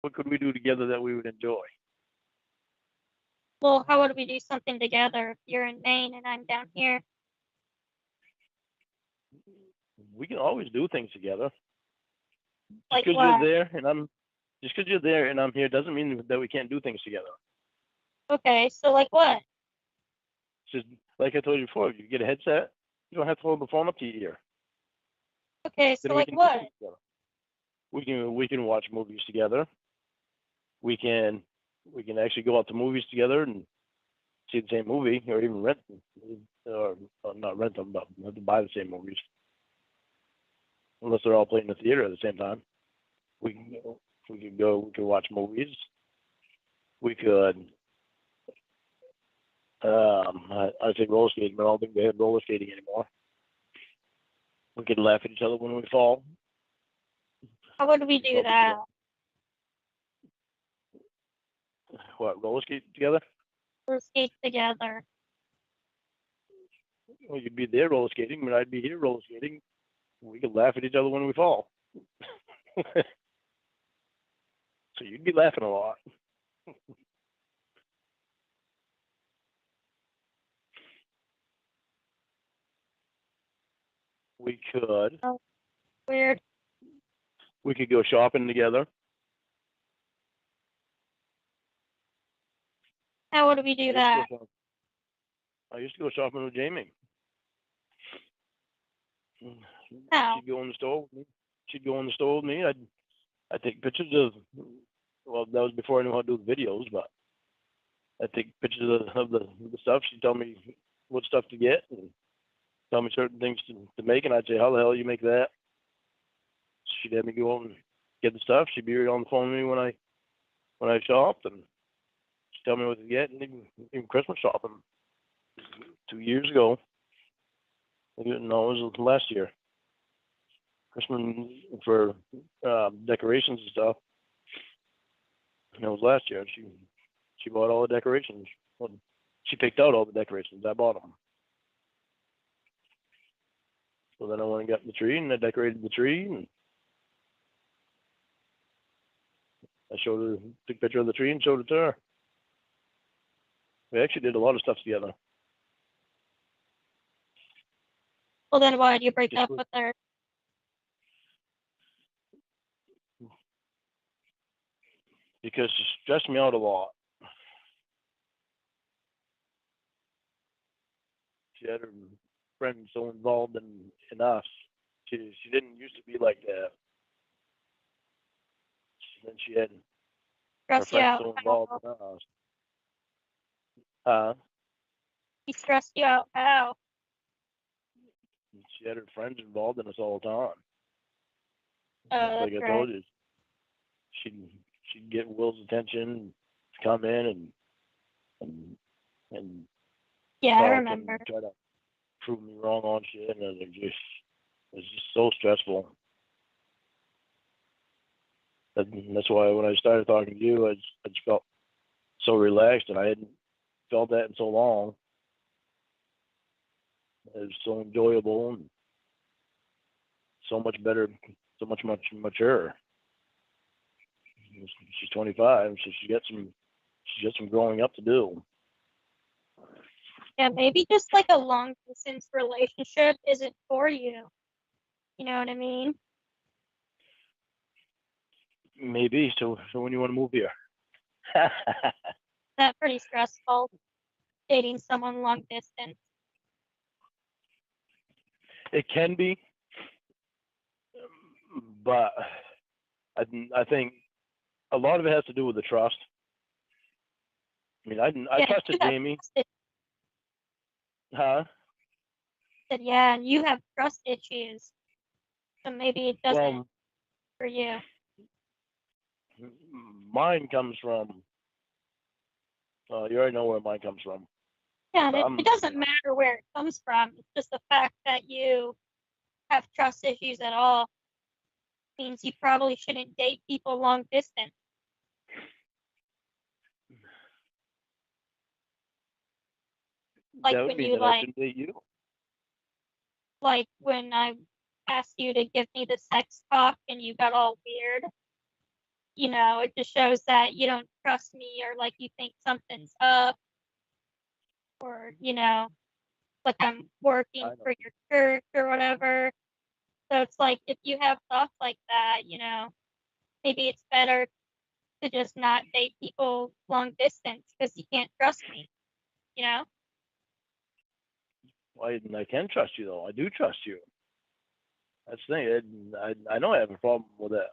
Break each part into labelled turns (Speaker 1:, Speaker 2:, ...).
Speaker 1: What could we do together that we would enjoy?
Speaker 2: Well, how would we do something together if you're in Maine and I'm down here?
Speaker 1: We can always do things together. Just
Speaker 2: Like
Speaker 1: because you're
Speaker 2: what?
Speaker 1: there and I'm here doesn't mean that we can't do things together.
Speaker 2: Okay, so like what?
Speaker 1: It's just like I told you before. If you get a headset, you don't have to hold the phone up to your ear.
Speaker 2: Okay, so
Speaker 1: Then we
Speaker 2: like
Speaker 1: can do
Speaker 2: what?
Speaker 1: things together. We can watch movies together. We can actually go out to movies together and see the same movie, or even rent them, or not rent them, but have to buy the same movies, unless they're all playing in the theater at the same time. We can go. We could watch movies. We could. I say roller skating, but I don't think they have roller skating anymore. We could laugh at each other when we fall.
Speaker 2: How would we do that?
Speaker 1: What, roller skate together?
Speaker 2: Roller skate together.
Speaker 1: Well, you'd be there roller skating, but I'd be here roller skating. We could laugh at each other when we fall. So you'd be laughing a lot. We could.
Speaker 2: Oh, weird.
Speaker 1: We could go shopping together.
Speaker 2: How would we do that?
Speaker 1: I used to go shopping with Jamie.
Speaker 2: How?
Speaker 1: She'd go in the store with me. She'd go in the store with me. I'd take pictures of. Well, that was before I knew how to do the videos, but I'd take pictures of the stuff. She'd tell me what stuff to get and tell me certain things to make, and I'd say, "How the hell do you make that?" She'd have me go out and get the stuff. She'd be right on the phone with me when I shopped, and she'd tell me what to get, and even Christmas shopping 2 years ago. No, it was last year. Christmas for decorations and stuff. And it was last year. She bought all the decorations. Well, she picked out all the decorations. I bought them. So then I went and got the tree, and I decorated the tree, and I showed her, took a picture of the tree, and showed it to her. We actually did a lot of stuff together.
Speaker 2: Well, then why did you break up with her?
Speaker 1: Because she stressed me out a lot. She had her friends so involved in us. She didn't used to be like that. Then she had her
Speaker 2: Stressed you
Speaker 1: friends
Speaker 2: out.
Speaker 1: so involved in us.
Speaker 2: He stressed you out. How?
Speaker 1: She had her friends involved in us all the time.
Speaker 2: Like
Speaker 1: I told you, she'd get Will's attention, come in and
Speaker 2: yeah, I remember.
Speaker 1: Try to prove me wrong on shit, and it was just so stressful. And that's why when I started talking to you, I just felt so relaxed, and I hadn't felt that in so long. It was so enjoyable and so much better, so much mature. She's 25, so she's got some growing up to do.
Speaker 2: Yeah, maybe just like a long distance relationship isn't for you. You know what I mean?
Speaker 1: Maybe. So when you want to move here?
Speaker 2: That's pretty stressful, dating someone long distance.
Speaker 1: It can be, but I think a lot of it has to do with the trust. I mean, I trusted Jamie. Huh?
Speaker 2: Yeah, and you have trust issues, so maybe it doesn't for you.
Speaker 1: Mine comes from. You already know where mine comes from.
Speaker 2: Yeah, it doesn't matter where it comes from. It's just the fact that you have trust issues at all means you probably shouldn't date people long distance. Like
Speaker 1: that would
Speaker 2: when
Speaker 1: mean
Speaker 2: you
Speaker 1: that I shouldn't date you.
Speaker 2: Like when I asked you to give me the sex talk and you got all weird. you know, it just shows that you don't trust me, or like you think something's up, or, you know, like I'm working
Speaker 1: I know.
Speaker 2: for your church or whatever. So it's like, if you have thoughts like that, you know, maybe it's better to just not date people long distance because you can't trust me, you know?
Speaker 1: Well, I can trust you though. I do trust you. That's the thing. I know I have a problem with that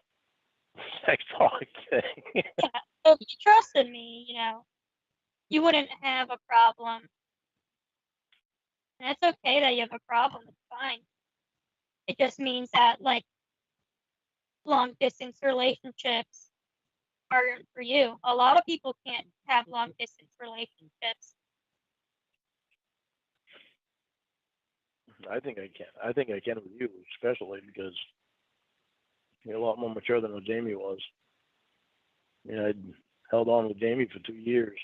Speaker 1: sex talk thing.
Speaker 2: Yeah. So if you trusted me, you know, you wouldn't have a problem. And it's okay that you have a problem. It's fine. It just means that, like, long distance relationships aren't for you. A lot of people can't have long distance relationships.
Speaker 1: I think I can. I think I can with you, especially because you're a lot more mature than what Jamie was. You know, I held on with Jamie for 2 years.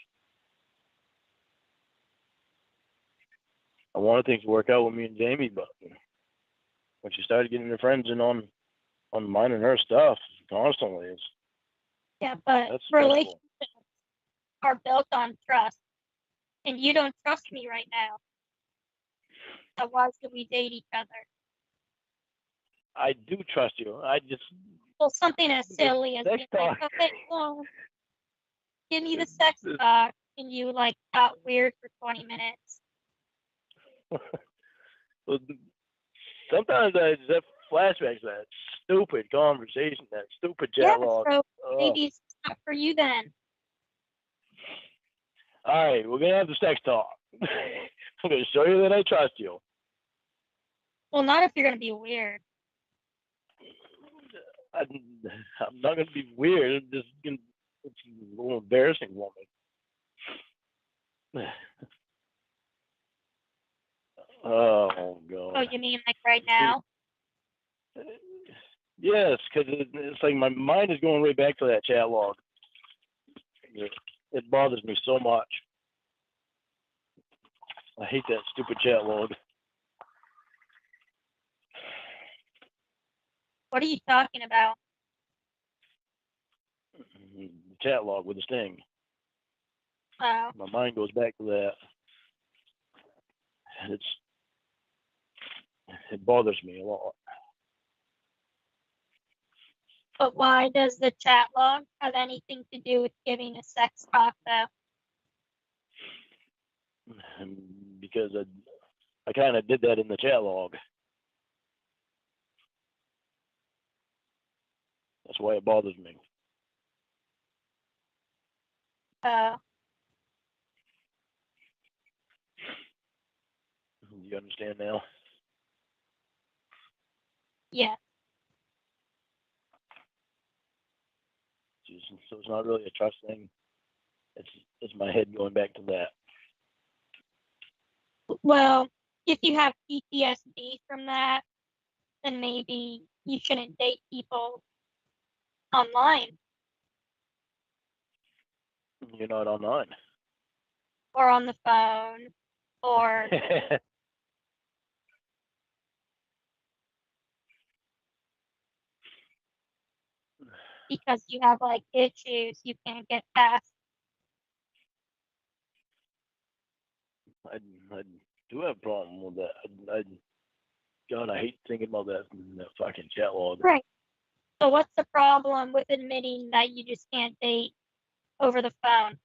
Speaker 1: I wanted things to work out with me and Jamie, but when she started getting her friends in on mine and her stuff constantly,
Speaker 2: Yeah, but
Speaker 1: that's stressful.
Speaker 2: relationships are built on trust. And you don't trust me right now. So why should we date each other?
Speaker 1: I do trust you. I just
Speaker 2: Well, something as silly as being like, okay, well, give me the sex talk, and you like got weird for 20 minutes.
Speaker 1: Sometimes I just have flashbacks to that stupid conversation, that stupid chat log.
Speaker 2: So maybe it's not for you then.
Speaker 1: All right, we're gonna have the sex talk. I'm gonna show you that I trust you.
Speaker 2: Well, not if you're gonna be weird.
Speaker 1: I'm not gonna be weird. It's a little embarrassing for me. Oh God.
Speaker 2: Oh, you mean like right now?
Speaker 1: Yes, because it's like my mind is going right back to that chat log. It bothers me so much. I hate that stupid chat log.
Speaker 2: What are you talking about?
Speaker 1: The chat log with the sting.
Speaker 2: Oh.
Speaker 1: My mind goes back to that. It bothers me a lot.
Speaker 2: But why does the chat log have anything to do with giving a sex talk, though?
Speaker 1: Because I kind of did that in the chat log. That's why it bothers me. You understand now?
Speaker 2: Yeah.
Speaker 1: So it's not really a trust thing. It's my head going back to that.
Speaker 2: Well, if you have PTSD from that, then maybe you shouldn't date people online.
Speaker 1: You're not online.
Speaker 2: Or on the phone, or because you have like issues you can't get past.
Speaker 1: I do have a problem with that. God, I hate thinking about that fucking chat log.
Speaker 2: Right. So what's the problem with admitting that you just can't date over the phone?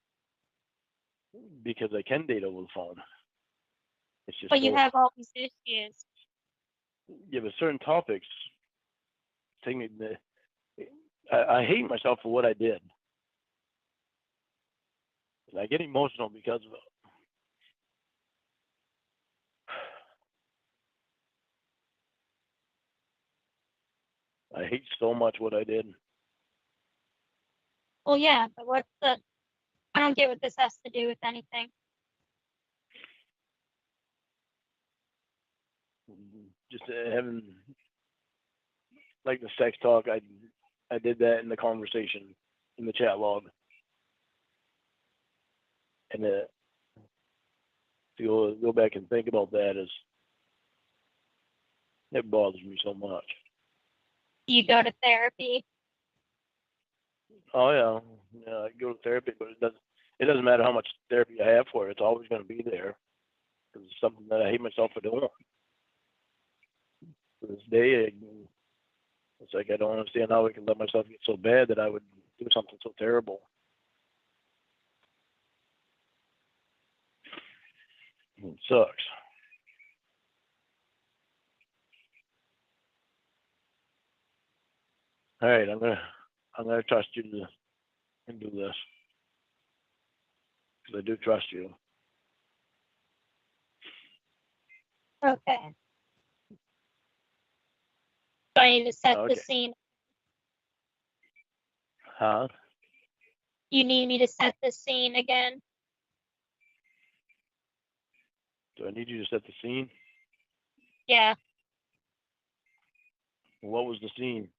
Speaker 1: Because I can date over the phone. It's just.
Speaker 2: But you have all these issues.
Speaker 1: Yeah, but certain topics take me. I hate myself for what I did. I get emotional because of it. I hate so much what I did.
Speaker 2: Well, yeah, but I don't get what this has to do with anything.
Speaker 1: Just having like the sex talk, I did that in the conversation in the chat log, and to go back and think about that it bothers me so much.
Speaker 2: Do you go to therapy?
Speaker 1: Oh yeah, yeah. I go to therapy, but it doesn't matter how much therapy I have for it. It's always going to be there because it's something that I hate myself for doing. To this day, it's like I don't understand how I can let myself get so bad that I would do something so terrible. It sucks. All right, I'm gonna trust you to and do this because I do trust you.
Speaker 2: Okay. So I need to set the
Speaker 1: Okay.
Speaker 2: scene.
Speaker 1: Huh?
Speaker 2: You need me to set the scene again.
Speaker 1: Do I need you to set the scene?
Speaker 2: Yeah.
Speaker 1: What was the scene?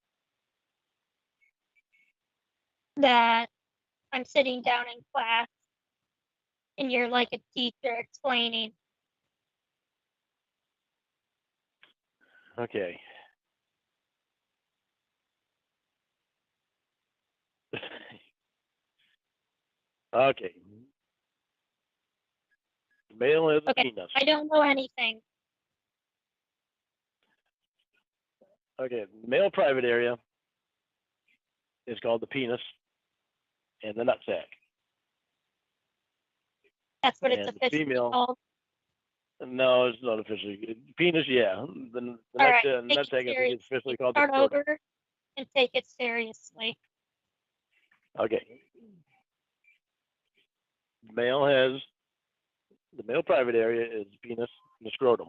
Speaker 2: That I'm sitting down in class and you're like a teacher explaining.
Speaker 1: Okay. Okay. The male has a
Speaker 2: Okay.
Speaker 1: penis.
Speaker 2: I don't know anything.
Speaker 1: Okay. The male private area is called the penis and the nutsack.
Speaker 2: That's what it's
Speaker 1: And the
Speaker 2: officially
Speaker 1: female,
Speaker 2: called.
Speaker 1: no, it's not officially penis. Yeah, the
Speaker 2: All
Speaker 1: next
Speaker 2: right. Take it
Speaker 1: nutsack I think is
Speaker 2: seriously.
Speaker 1: officially called the
Speaker 2: Start
Speaker 1: scrotum.
Speaker 2: over and take it seriously.
Speaker 1: Okay. Male has the male private area is penis and the scrotum.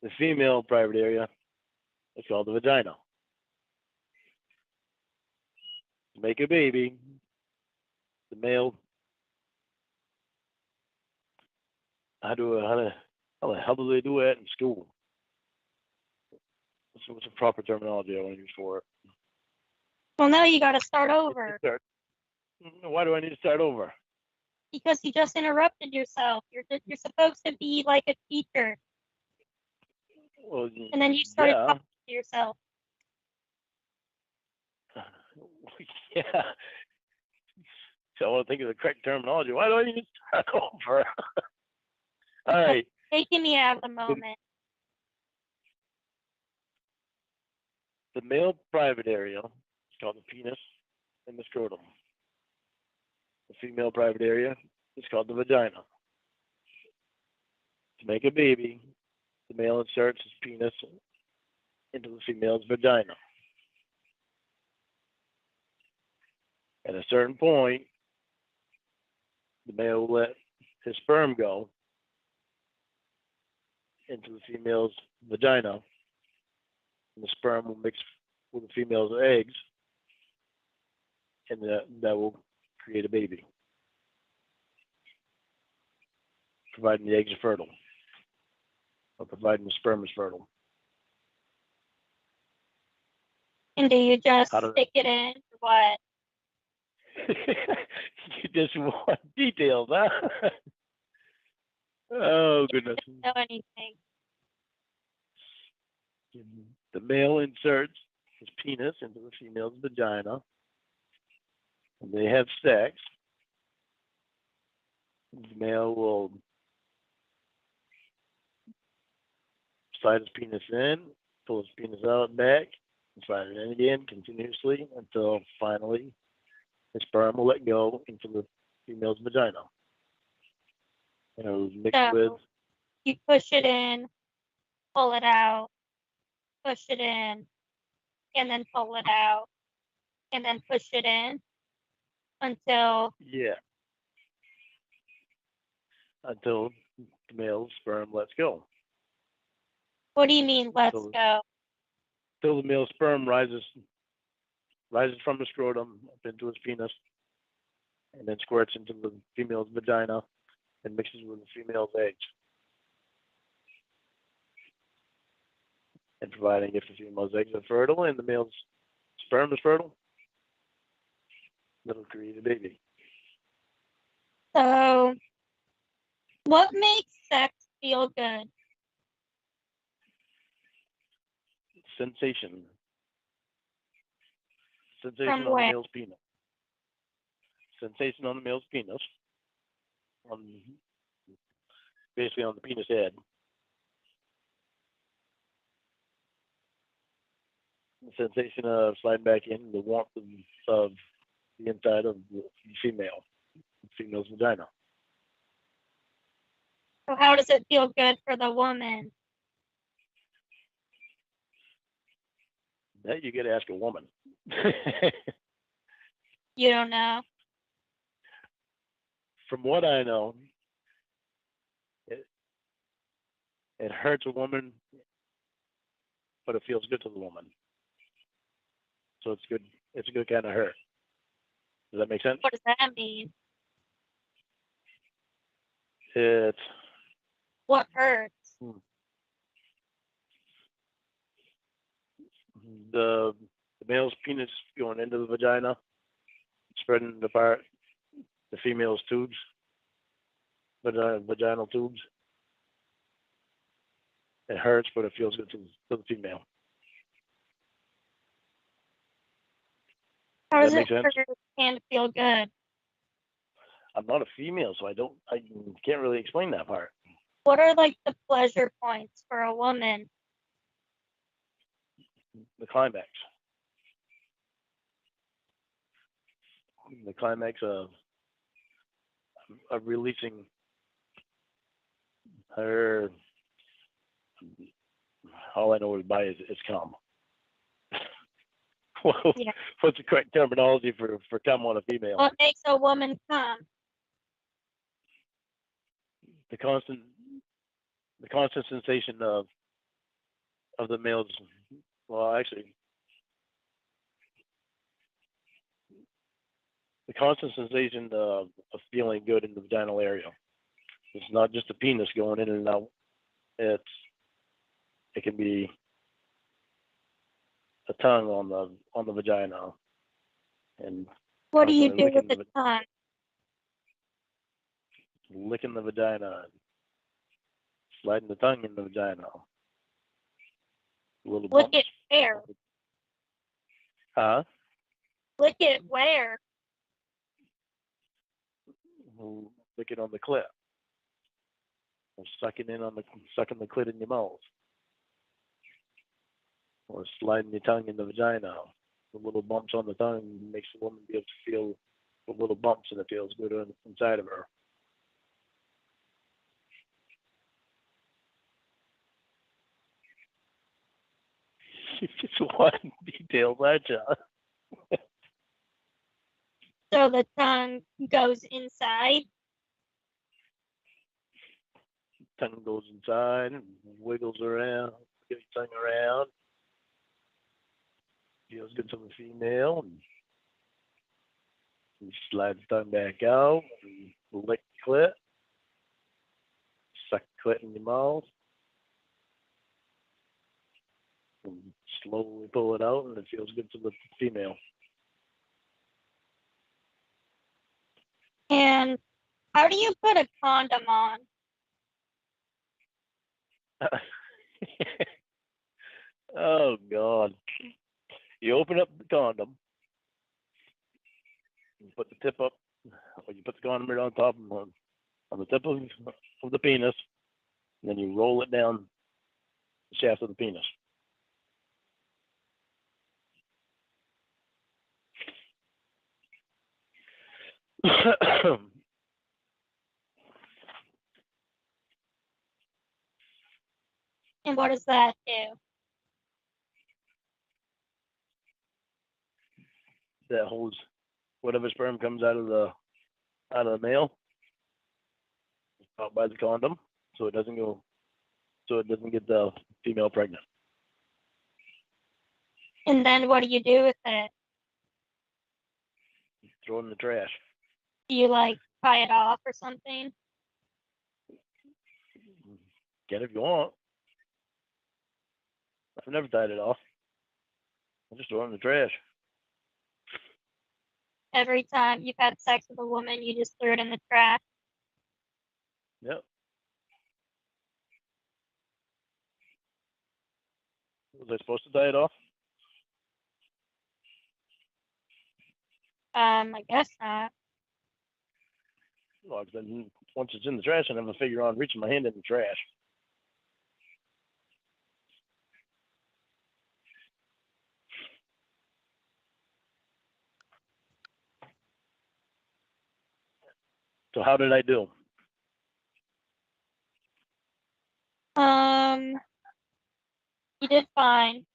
Speaker 1: The female private area is called the vagina. To make a baby, the male how do how the hell do they do that in school? What's the proper terminology I want to use for it?
Speaker 2: Well, now you got to start over
Speaker 1: Why do I need to start over?
Speaker 2: because you just interrupted yourself. You're supposed to be like a teacher,
Speaker 1: Well,
Speaker 2: and then you started
Speaker 1: yeah,
Speaker 2: talking to yourself.
Speaker 1: yeah. So I want to think of the correct terminology. Why do I need to start over? All right.
Speaker 2: Taking me out of the
Speaker 1: The,
Speaker 2: moment.
Speaker 1: the male private area is called the penis and the scrotum. The female private area is called the vagina. To make a baby, the male inserts his penis into the female's vagina. At a certain point, the male will let his sperm go into the female's vagina, and the sperm will mix with the female's eggs, and that will create a baby, providing the eggs are fertile, or providing the sperm is fertile.
Speaker 2: And do you just
Speaker 1: How does
Speaker 2: stick it in or what?
Speaker 1: you just want details, huh? Oh goodness.
Speaker 2: Know anything?
Speaker 1: The male inserts his penis into the female's vagina, and they have sex. The male will slide his penis in, pull his penis out back, and slide it in again continuously until finally his sperm will let go into the female's vagina. And it will mix
Speaker 2: So
Speaker 1: with,
Speaker 2: you push it in, pull it out, push it in, and then pull it out, and then push it in until
Speaker 1: yeah, until the male's sperm lets go.
Speaker 2: what do you mean let's
Speaker 1: Until,
Speaker 2: go?
Speaker 1: until the male's sperm rises from the scrotum up into his penis and then squirts into the female's vagina and mixes with the female's eggs. And providing if the female's eggs are fertile and the male's sperm is fertile, that'll create a baby.
Speaker 2: So what makes sex feel good?
Speaker 1: Sensation. Sensation
Speaker 2: From
Speaker 1: on the
Speaker 2: where?
Speaker 1: male's penis. Sensation on the male's penis. On basically on the penis head. The sensation of sliding back in, the warmth of the inside of the female's vagina.
Speaker 2: So how does it feel good for the woman?
Speaker 1: That you got to ask a woman.
Speaker 2: You don't know.
Speaker 1: From what I know, it hurts a woman, but it feels good to the woman. So it's good. It's a good kind of hurt. Does that make sense?
Speaker 2: What does that mean?
Speaker 1: It's
Speaker 2: What hurts?
Speaker 1: the male's penis going into the vagina, spreading apart the female's tubes, vaginal tubes. It hurts, but it feels good to the female.
Speaker 2: How
Speaker 1: Does
Speaker 2: does
Speaker 1: that
Speaker 2: it
Speaker 1: make sense?
Speaker 2: hurt and feel good?
Speaker 1: I'm not a female, so I can't really explain that part.
Speaker 2: What are like the pleasure points for a woman?
Speaker 1: The climax. The climax of releasing her. All I know is by is cum. Well,
Speaker 2: Yeah.
Speaker 1: what's the correct terminology for cum on a female?
Speaker 2: What makes a woman come?
Speaker 1: The constant sensation of the male's. Well, actually, the constant sensation of feeling good in the vaginal area. It's not just the penis going in and out. It can be a tongue on the vagina, and
Speaker 2: What do you
Speaker 1: constantly
Speaker 2: do with the tongue?
Speaker 1: licking the vagina, sliding the tongue in the vagina. Little
Speaker 2: Lick
Speaker 1: bumps.
Speaker 2: it where?
Speaker 1: Huh?
Speaker 2: Lick it where?
Speaker 1: Lick it on the clit. Or sucking the clit in your mouth. Or sliding your tongue in the vagina. The little bumps on the tongue makes the woman be able to feel the little bumps, and it feels good inside of her. You just want details, aren't you?
Speaker 2: So the tongue goes inside.
Speaker 1: Tongue goes inside and wiggles around, get your tongue around. Feels good to the female. And you slide the tongue back out and lick the clit. Suck the clit in your mouth. And slowly pull it out, and it feels good to the female.
Speaker 2: And how do you put a condom on?
Speaker 1: Oh, God. You open up the condom, you put the tip up, or you put the condom right on top on the tip of the penis, and then you roll it down the shaft of the penis.
Speaker 2: And what does that do?
Speaker 1: That holds whatever sperm comes out of the male out by the condom, so it doesn't get the female pregnant.
Speaker 2: And then what do you do with it?
Speaker 1: Throw it in the trash.
Speaker 2: Do you like tie it off or something?
Speaker 1: Get it if you want. I've never tied it off. I just throw it in the trash.
Speaker 2: Every time you've had sex with a woman, you just threw it in the trash.
Speaker 1: Yep. Was I supposed to tie it off?
Speaker 2: I guess not.
Speaker 1: Well, 'cause then once it's in the trash, I never figure on reaching my hand in the trash. So how did I do?
Speaker 2: You did fine.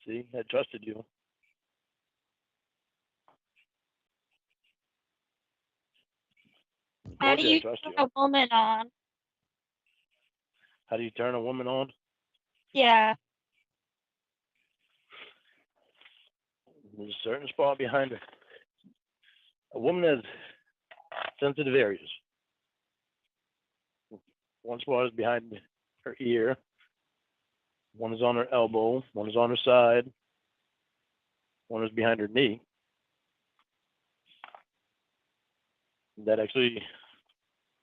Speaker 1: See, I trusted you.
Speaker 2: How do
Speaker 1: Told you I
Speaker 2: you
Speaker 1: trust
Speaker 2: turn
Speaker 1: you.
Speaker 2: a woman on?
Speaker 1: How do you turn a woman on?
Speaker 2: Yeah.
Speaker 1: There's a certain spot behind her. A woman has sensitive areas. One spot is behind her ear. One is on her elbow. One is on her side. One is behind her knee. That actually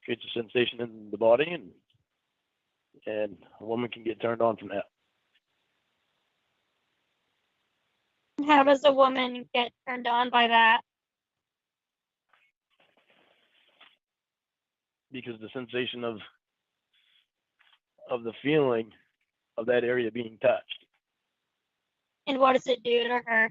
Speaker 1: creates a sensation in the body, and a woman can get turned on from that.
Speaker 2: How does a woman get turned on by that?
Speaker 1: Because the sensation of the feeling of that area being touched.
Speaker 2: And what does it do to her?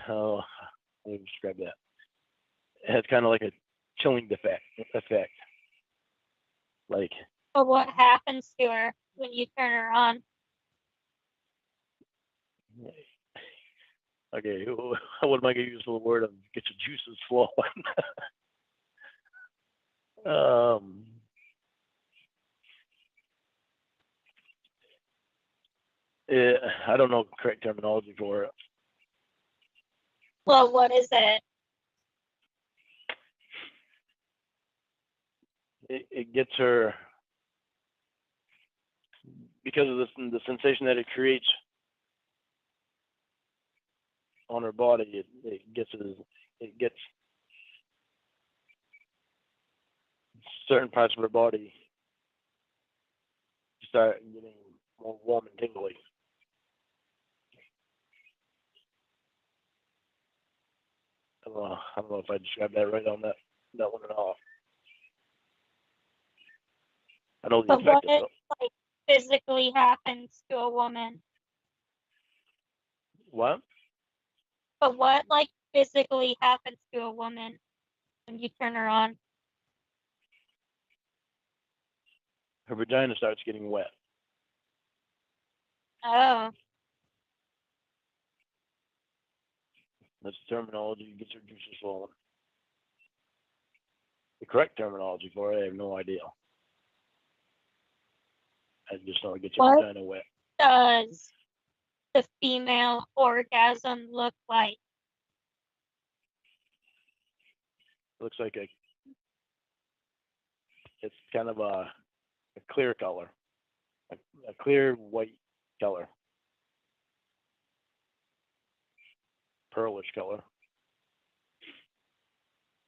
Speaker 1: How do you describe that? It has kind of like a chilling effect. Like,
Speaker 2: But what happens to her when you turn her on?
Speaker 1: okay, what am I going to use for the word of get your juices flowing? I don't know the correct terminology for it.
Speaker 2: Well, what is it?
Speaker 1: It gets her, because of the sensation that it creates on her body. It gets certain parts of her body start getting more warm and tingly. I don't know if I described that right on that one at all. I know the
Speaker 2: But
Speaker 1: effect
Speaker 2: what
Speaker 1: of it.
Speaker 2: like physically happens to a woman?
Speaker 1: What?
Speaker 2: But what like physically happens to a woman when you turn her on?
Speaker 1: Her vagina starts getting wet.
Speaker 2: Oh,
Speaker 1: That's the terminology. Gets her juices flowing. The correct terminology for it, I have no idea. I just know it gets her
Speaker 2: what
Speaker 1: vagina wet.
Speaker 2: does the female orgasm look like?
Speaker 1: It looks like it's kind of a clear color, a clear white color, pearlish color,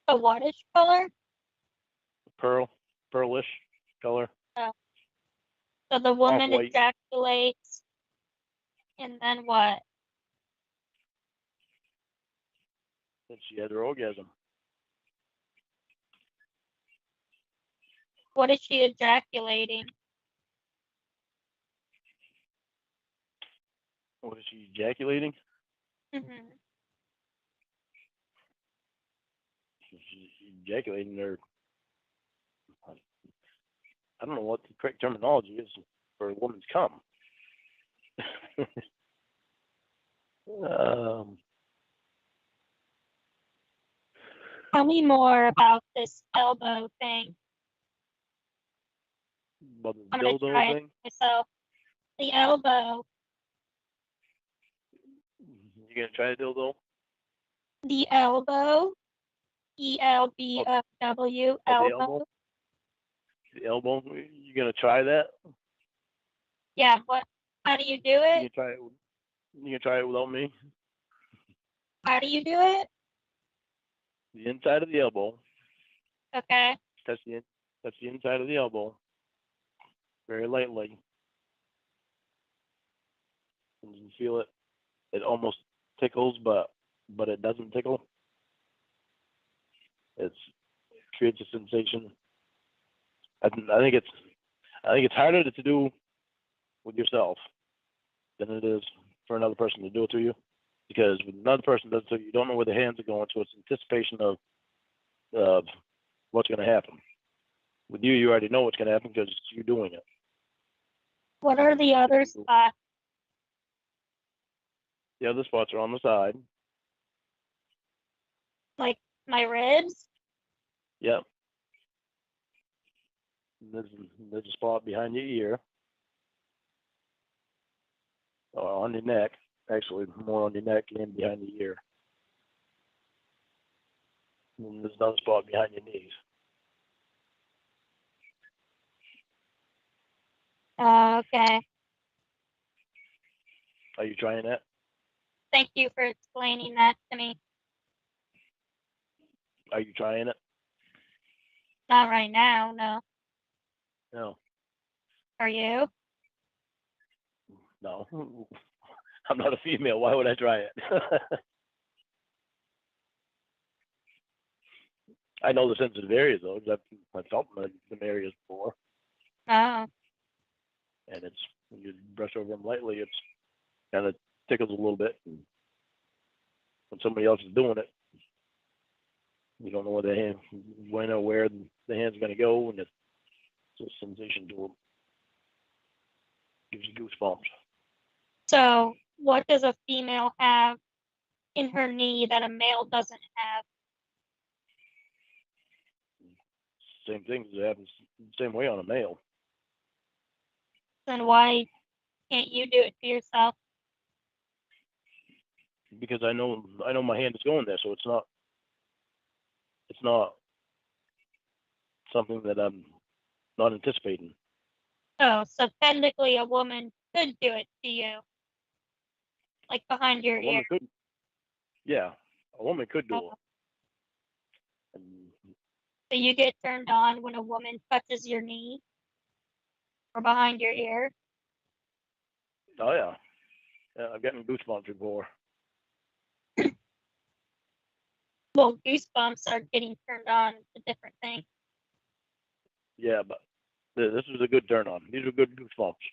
Speaker 2: A whitish color?
Speaker 1: pearlish color,
Speaker 2: Oh. So the woman
Speaker 1: off-white.
Speaker 2: ejaculates, and then what?
Speaker 1: And she had her orgasm.
Speaker 2: What is she ejaculating?
Speaker 1: What is she ejaculating?
Speaker 2: Mm-hmm.
Speaker 1: She's ejaculating her. I don't know what the correct terminology is for a woman's cum.
Speaker 2: Tell me more about this elbow thing.
Speaker 1: About the
Speaker 2: I'm gonna
Speaker 1: dildo
Speaker 2: try
Speaker 1: thing.
Speaker 2: it myself. The elbow.
Speaker 1: You gonna try a dildo?
Speaker 2: The elbow. ELBOW.
Speaker 1: Oh, the
Speaker 2: Elbow.
Speaker 1: elbow. The elbow. You gonna try that?
Speaker 2: Yeah. What? How do you do
Speaker 1: You
Speaker 2: it?
Speaker 1: can try it. You can try it without me.
Speaker 2: How do you do it?
Speaker 1: The inside of the elbow.
Speaker 2: Okay.
Speaker 1: Touch the That's the inside of the elbow. Very lightly. And you feel it. It almost tickles, but it doesn't tickle. It creates a sensation. I think it's harder to do with yourself than it is for another person to do it to you, because when another person does it to you, you don't know where the hands are going, so it's anticipation of what's going to happen. With you, you already know what's going to happen because you're doing it.
Speaker 2: What are the other spots?
Speaker 1: The other spots are on the side.
Speaker 2: Like my ribs?
Speaker 1: Yep. There's a spot behind your ear, or on your neck. Actually, more on your neck and behind the ear. And there's another spot behind your knees.
Speaker 2: Okay.
Speaker 1: Are you trying that?
Speaker 2: Thank you for explaining that to me.
Speaker 1: Are you trying it?
Speaker 2: Not right now, no.
Speaker 1: No.
Speaker 2: Are you?
Speaker 1: No. I'm not a female. Why would I try it? I know the sensitive areas though, because I've felt them areas before,
Speaker 2: Oh.
Speaker 1: and it's when you brush over them lightly, it's kind of tickles a little bit. And when somebody else is doing it, you don't know where when or where the hand's going to go, and it's a sensation to them. Gives you goosebumps.
Speaker 2: So what does a female have in her knee that a male doesn't have?
Speaker 1: Same thing. It happens the same way on a male.
Speaker 2: Then why can't you do it to yourself?
Speaker 1: Because I know my hand is going there, so it's not something that I'm not anticipating.
Speaker 2: Oh, so technically a woman could do it to you. Like behind your
Speaker 1: A woman
Speaker 2: ear.
Speaker 1: could. Yeah, a woman could do
Speaker 2: Oh.
Speaker 1: it. And,
Speaker 2: So you get turned on when a woman touches your knee or behind your ear?
Speaker 1: oh yeah, I've gotten goosebumps before.
Speaker 2: Well, goosebumps are getting turned on. It's a different thing.
Speaker 1: Yeah, but this was a good turn on. These were good goosebumps.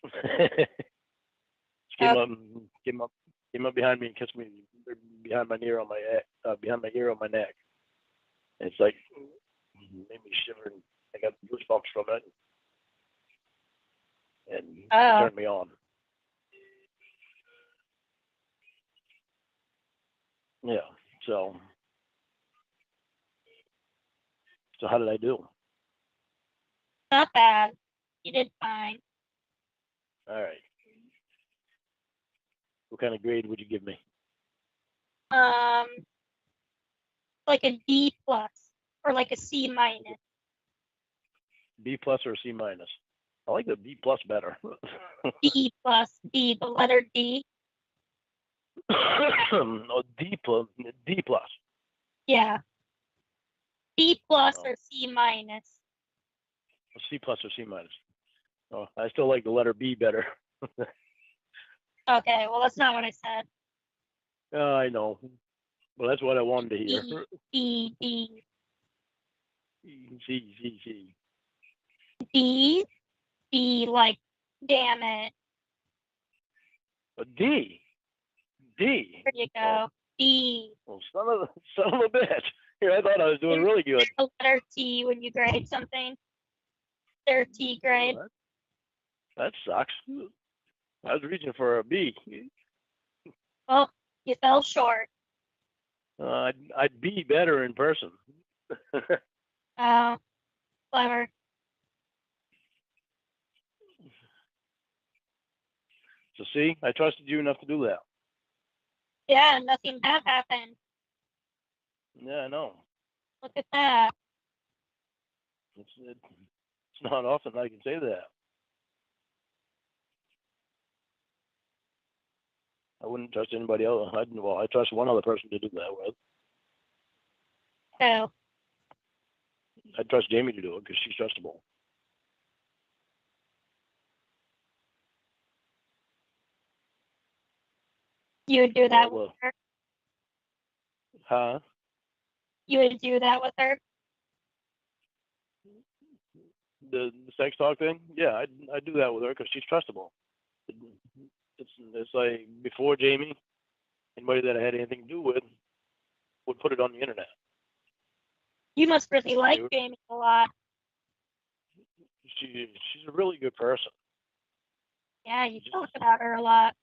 Speaker 1: Came up behind me and kissed me behind my ear on my neck. And it's like made me shiver, and I got goosebumps from it, and it turned me on. Yeah. So how did I do?
Speaker 2: Not bad. You did fine.
Speaker 1: All right. What kind of grade would you give me?
Speaker 2: Like a D plus or like a C minus.
Speaker 1: B plus or C minus? I like the B plus better.
Speaker 2: D plus, D, the letter D.
Speaker 1: Oh, D plus.
Speaker 2: Yeah. D plus or C minus.
Speaker 1: C plus or C minus. Oh, I still like the letter B better.
Speaker 2: Okay, well that's not what I said.
Speaker 1: I know. Well, that's what I wanted to hear.
Speaker 2: D, D.
Speaker 1: C.
Speaker 2: D, D, like, damn it.
Speaker 1: A D.
Speaker 2: There you go. D.
Speaker 1: Well, son of a bitch. Here, I thought I was doing really good.
Speaker 2: The letter T when you grade something. Their T grade.
Speaker 1: Well, that sucks. I was reaching for a B.
Speaker 2: Well, you fell short.
Speaker 1: I'd be better in person.
Speaker 2: Oh, clever.
Speaker 1: So see, I trusted you enough to do that.
Speaker 2: Yeah, nothing bad happened.
Speaker 1: Yeah, I know.
Speaker 2: Look at that.
Speaker 1: It's not often I can say that. I wouldn't trust anybody else. I trust one other person to do that with.
Speaker 2: So,
Speaker 1: I'd trust Jamie to do it because she's trustable.
Speaker 2: You would do that
Speaker 1: Well,
Speaker 2: with her?
Speaker 1: Huh?
Speaker 2: You would do that with her?
Speaker 1: The sex talk thing? Yeah, I'd do that with her because she's trustable. It's like before Jamie, anybody that I had anything to do with would put it on the internet.
Speaker 2: You must really like Jamie a lot.
Speaker 1: She's a really good person.
Speaker 2: Yeah, you talk about her a lot.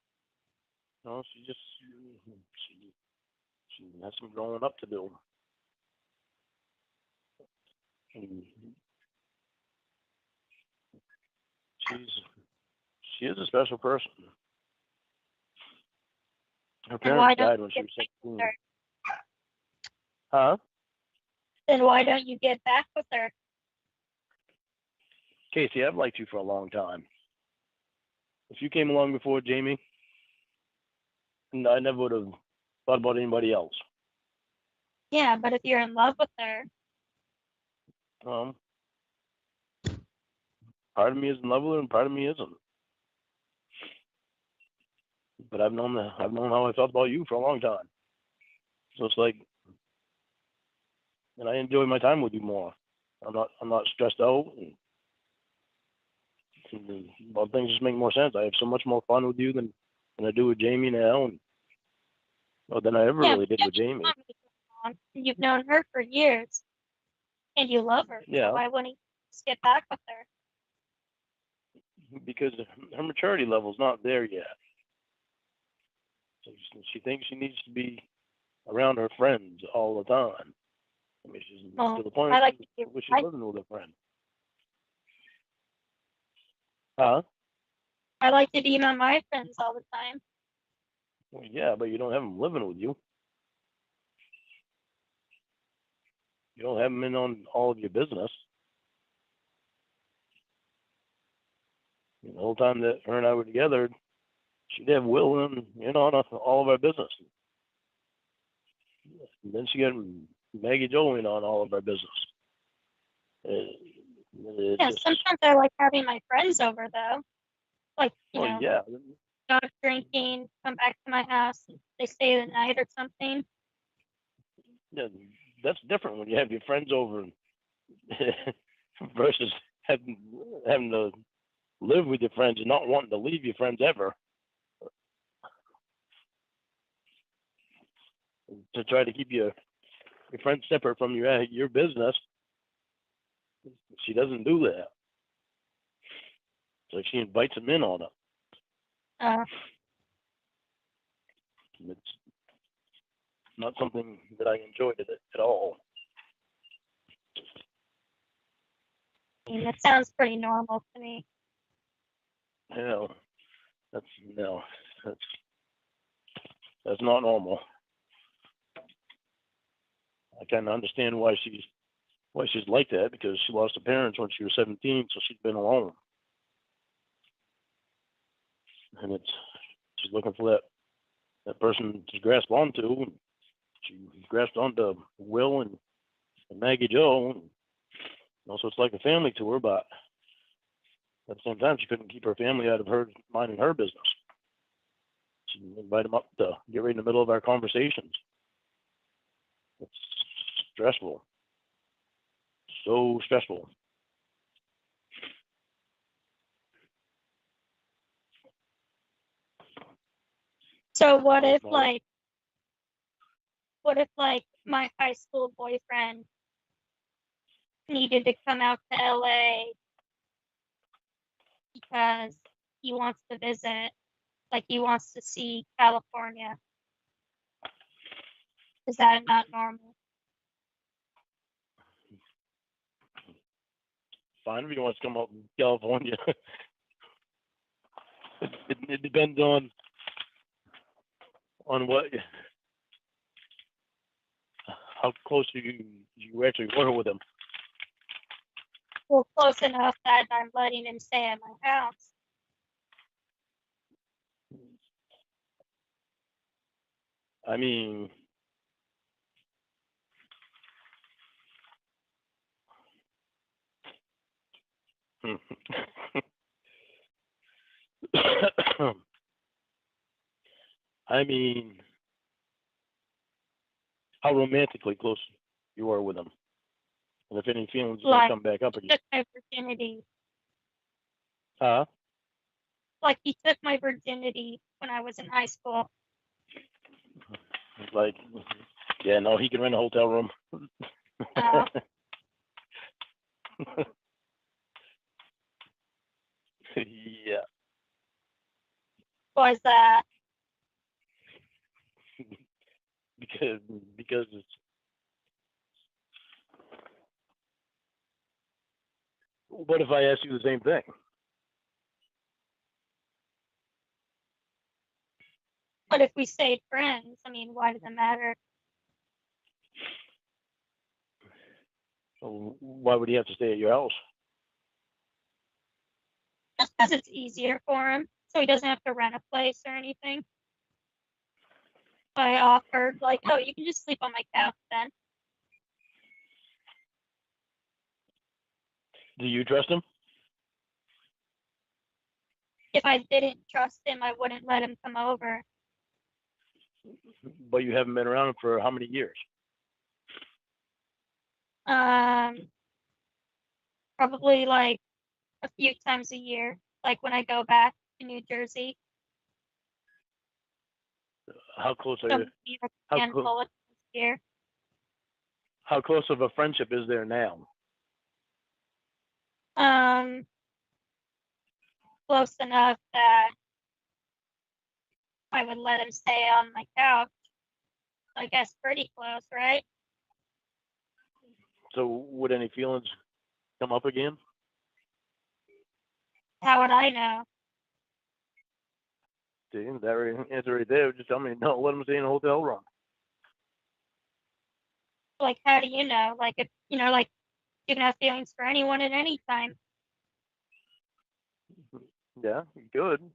Speaker 1: No, she has some growing up to do. And she is a special person. Her parents died when she was 16. Huh?
Speaker 2: Then why don't you get back with her?
Speaker 1: Casey, I've liked you for a long time. If you came along before Jamie, I never would have thought about anybody else.
Speaker 2: Yeah, but if you're in love with her.
Speaker 1: Part of me is in love with her and part of me isn't. But I've known how I felt about you for a long time. So it's like, and I enjoy my time with you more. I'm not stressed out, and well, things just make more sense. I have so much more fun with you than I do with Jamie now, and than I ever really did with Jamie.
Speaker 2: You've known her for years, and you love her.
Speaker 1: Yeah.
Speaker 2: So why wouldn't you just get back with her?
Speaker 1: Because her maturity level's not there yet. So she thinks she needs to be around her friends all the time. I mean, she's to the point where she's living with a friend. Huh?
Speaker 2: I like to be around my friends all the time.
Speaker 1: Well, yeah, but you don't have them living with you. You don't have them in on all of your business. The whole time that her and I were together, she'd have Will in on all of our business. And then she got Maggie Jo in on all of our business.
Speaker 2: Yeah, sometimes I like having my friends over though. Like, you know,
Speaker 1: yeah.
Speaker 2: Go drinking, come back to my house, they stay the night or something.
Speaker 1: Yeah, that's different when you have your friends over versus having to live with your friends and not wanting to leave your friends ever. To try to keep your friends separate from your business, she doesn't do that. So she invites them in on it. It's not something that I enjoyed at all.
Speaker 2: I mean, that sounds pretty normal to me.
Speaker 1: That's not normal. I kind of understand why she's like that, because she lost her parents when she was 17, so she's been alone, and she's looking for that person to grasp onto. She grasped onto Will and Maggie Jo, and also it's like a family to her, but at the same time she couldn't keep her family out of her minding her business. She invite them up to get right in the middle of our conversations. It's stressful. So stressful.
Speaker 2: So what if my high school boyfriend needed to come out to LA because he wants to visit, like he wants to see California? Is that not normal?
Speaker 1: Fine if he wants to come out in California. It depends on what, how close you actually were with him.
Speaker 2: Well, close enough that I'm letting him stay at my house.
Speaker 1: I mean, I mean, how romantically close you are with him, and if any feelings are gonna
Speaker 2: Like,
Speaker 1: come back up
Speaker 2: he
Speaker 1: again.
Speaker 2: took my virginity.
Speaker 1: Huh?
Speaker 2: Like, he took my virginity when I was in high school.
Speaker 1: Like, yeah, no, he can rent a hotel room.
Speaker 2: Oh.
Speaker 1: Yeah,
Speaker 2: Why is that?
Speaker 1: because it's. What if I ask you the same thing?
Speaker 2: But if we stayed friends, I mean, why does it matter?
Speaker 1: Why would he have to stay at your house?
Speaker 2: Just because it's easier for him, so he doesn't have to rent a place or anything. I offered, like, oh, you can just sleep on my couch then.
Speaker 1: Do you trust him?
Speaker 2: If I didn't trust him, I wouldn't let him come over.
Speaker 1: But you haven't been around him for how many years?
Speaker 2: Probably like a few times a year, like when I go back to New Jersey.
Speaker 1: How close are
Speaker 2: So
Speaker 1: you?
Speaker 2: maybe a
Speaker 1: How
Speaker 2: handful of times a year.
Speaker 1: How close of a friendship is there now?
Speaker 2: Close enough that I would let him stay on my couch. I guess pretty close, right?
Speaker 1: So would any feelings come up again?
Speaker 2: How would I know?
Speaker 1: See, that answer right there. Just tell me no. Let him stay in a hotel room.
Speaker 2: Like, how do you know? Like, if like you can have feelings for anyone at any time.
Speaker 1: Yeah, you could.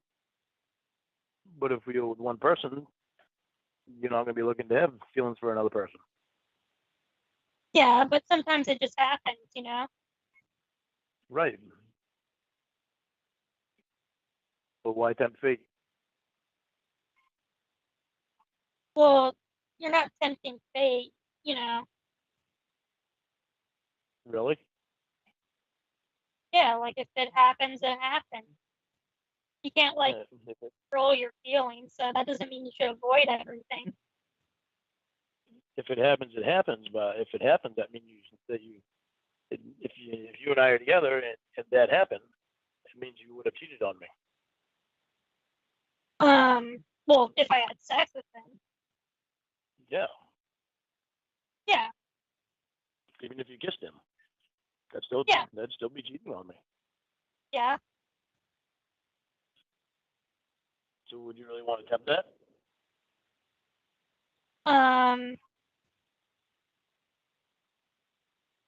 Speaker 1: But if you're with one person, you're not going to be looking to have feelings for another person.
Speaker 2: Yeah, but sometimes it just happens.
Speaker 1: Right. But why tempt fate?
Speaker 2: Well, you're not tempting fate.
Speaker 1: Really?
Speaker 2: Yeah, like if it happens, it happens. You can't like control your feelings, so that doesn't mean you should avoid everything.
Speaker 1: If it happens, it happens. But if it happens, that means if you and I are together and that happened, it means you would have cheated on me.
Speaker 2: Well, if I had sex with him,
Speaker 1: Yeah.
Speaker 2: yeah,
Speaker 1: Even if you kissed him, that'd still be cheating on me.
Speaker 2: yeah.
Speaker 1: So would you really want to tempt that?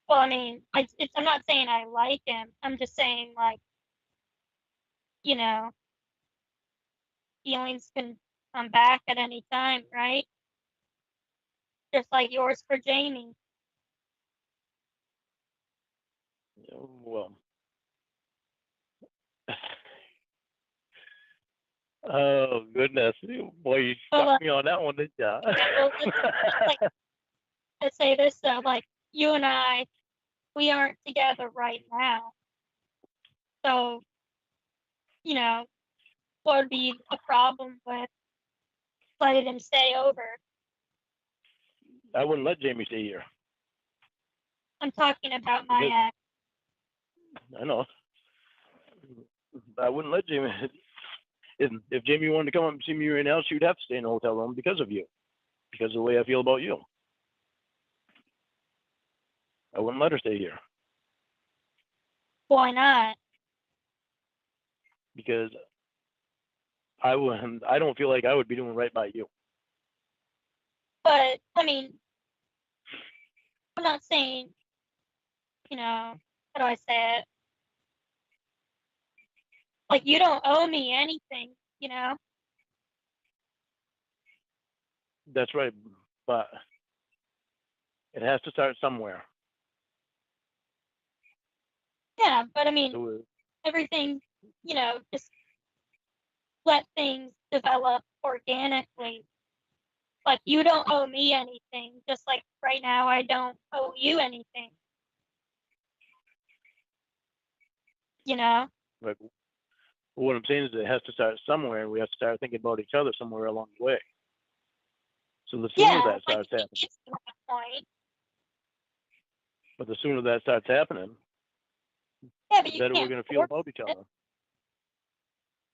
Speaker 2: Well, I mean, I'm not saying I like him. I'm just saying, like, you know, feelings can come back at any time, right? Just like yours for Jamie.
Speaker 1: Yeah, well. Oh goodness, boy, you
Speaker 2: Well,
Speaker 1: stuck me on that one, didn't ya?
Speaker 2: well, let's say this though, like you and I, we aren't together right now. So, what would be a problem with letting him stay over?
Speaker 1: I wouldn't let Jamie stay here.
Speaker 2: I'm talking about my ex.
Speaker 1: I know. I wouldn't let Jamie. If Jamie wanted to come up and see me right now, she would have to stay in a hotel room because of you, because of the way I feel about you. I wouldn't let her stay here
Speaker 2: Why not?
Speaker 1: because I don't feel like I would be doing right by you.
Speaker 2: But I mean, I'm not saying, how do I say it? Like you don't owe me anything.
Speaker 1: That's right, but it has to start somewhere.
Speaker 2: Yeah, but I mean,
Speaker 1: So
Speaker 2: everything, just let things develop organically. Like, you don't owe me anything, just like right now I don't owe you anything.
Speaker 1: Like, what I'm saying is it has to start somewhere, and we have to start thinking about each other somewhere along the way. So the sooner
Speaker 2: Yeah,
Speaker 1: that
Speaker 2: like
Speaker 1: starts happening,
Speaker 2: it's to that point.
Speaker 1: but the sooner that starts happening,
Speaker 2: Yeah, but
Speaker 1: the
Speaker 2: you
Speaker 1: better we're
Speaker 2: can't
Speaker 1: going to feel
Speaker 2: force
Speaker 1: about each
Speaker 2: it.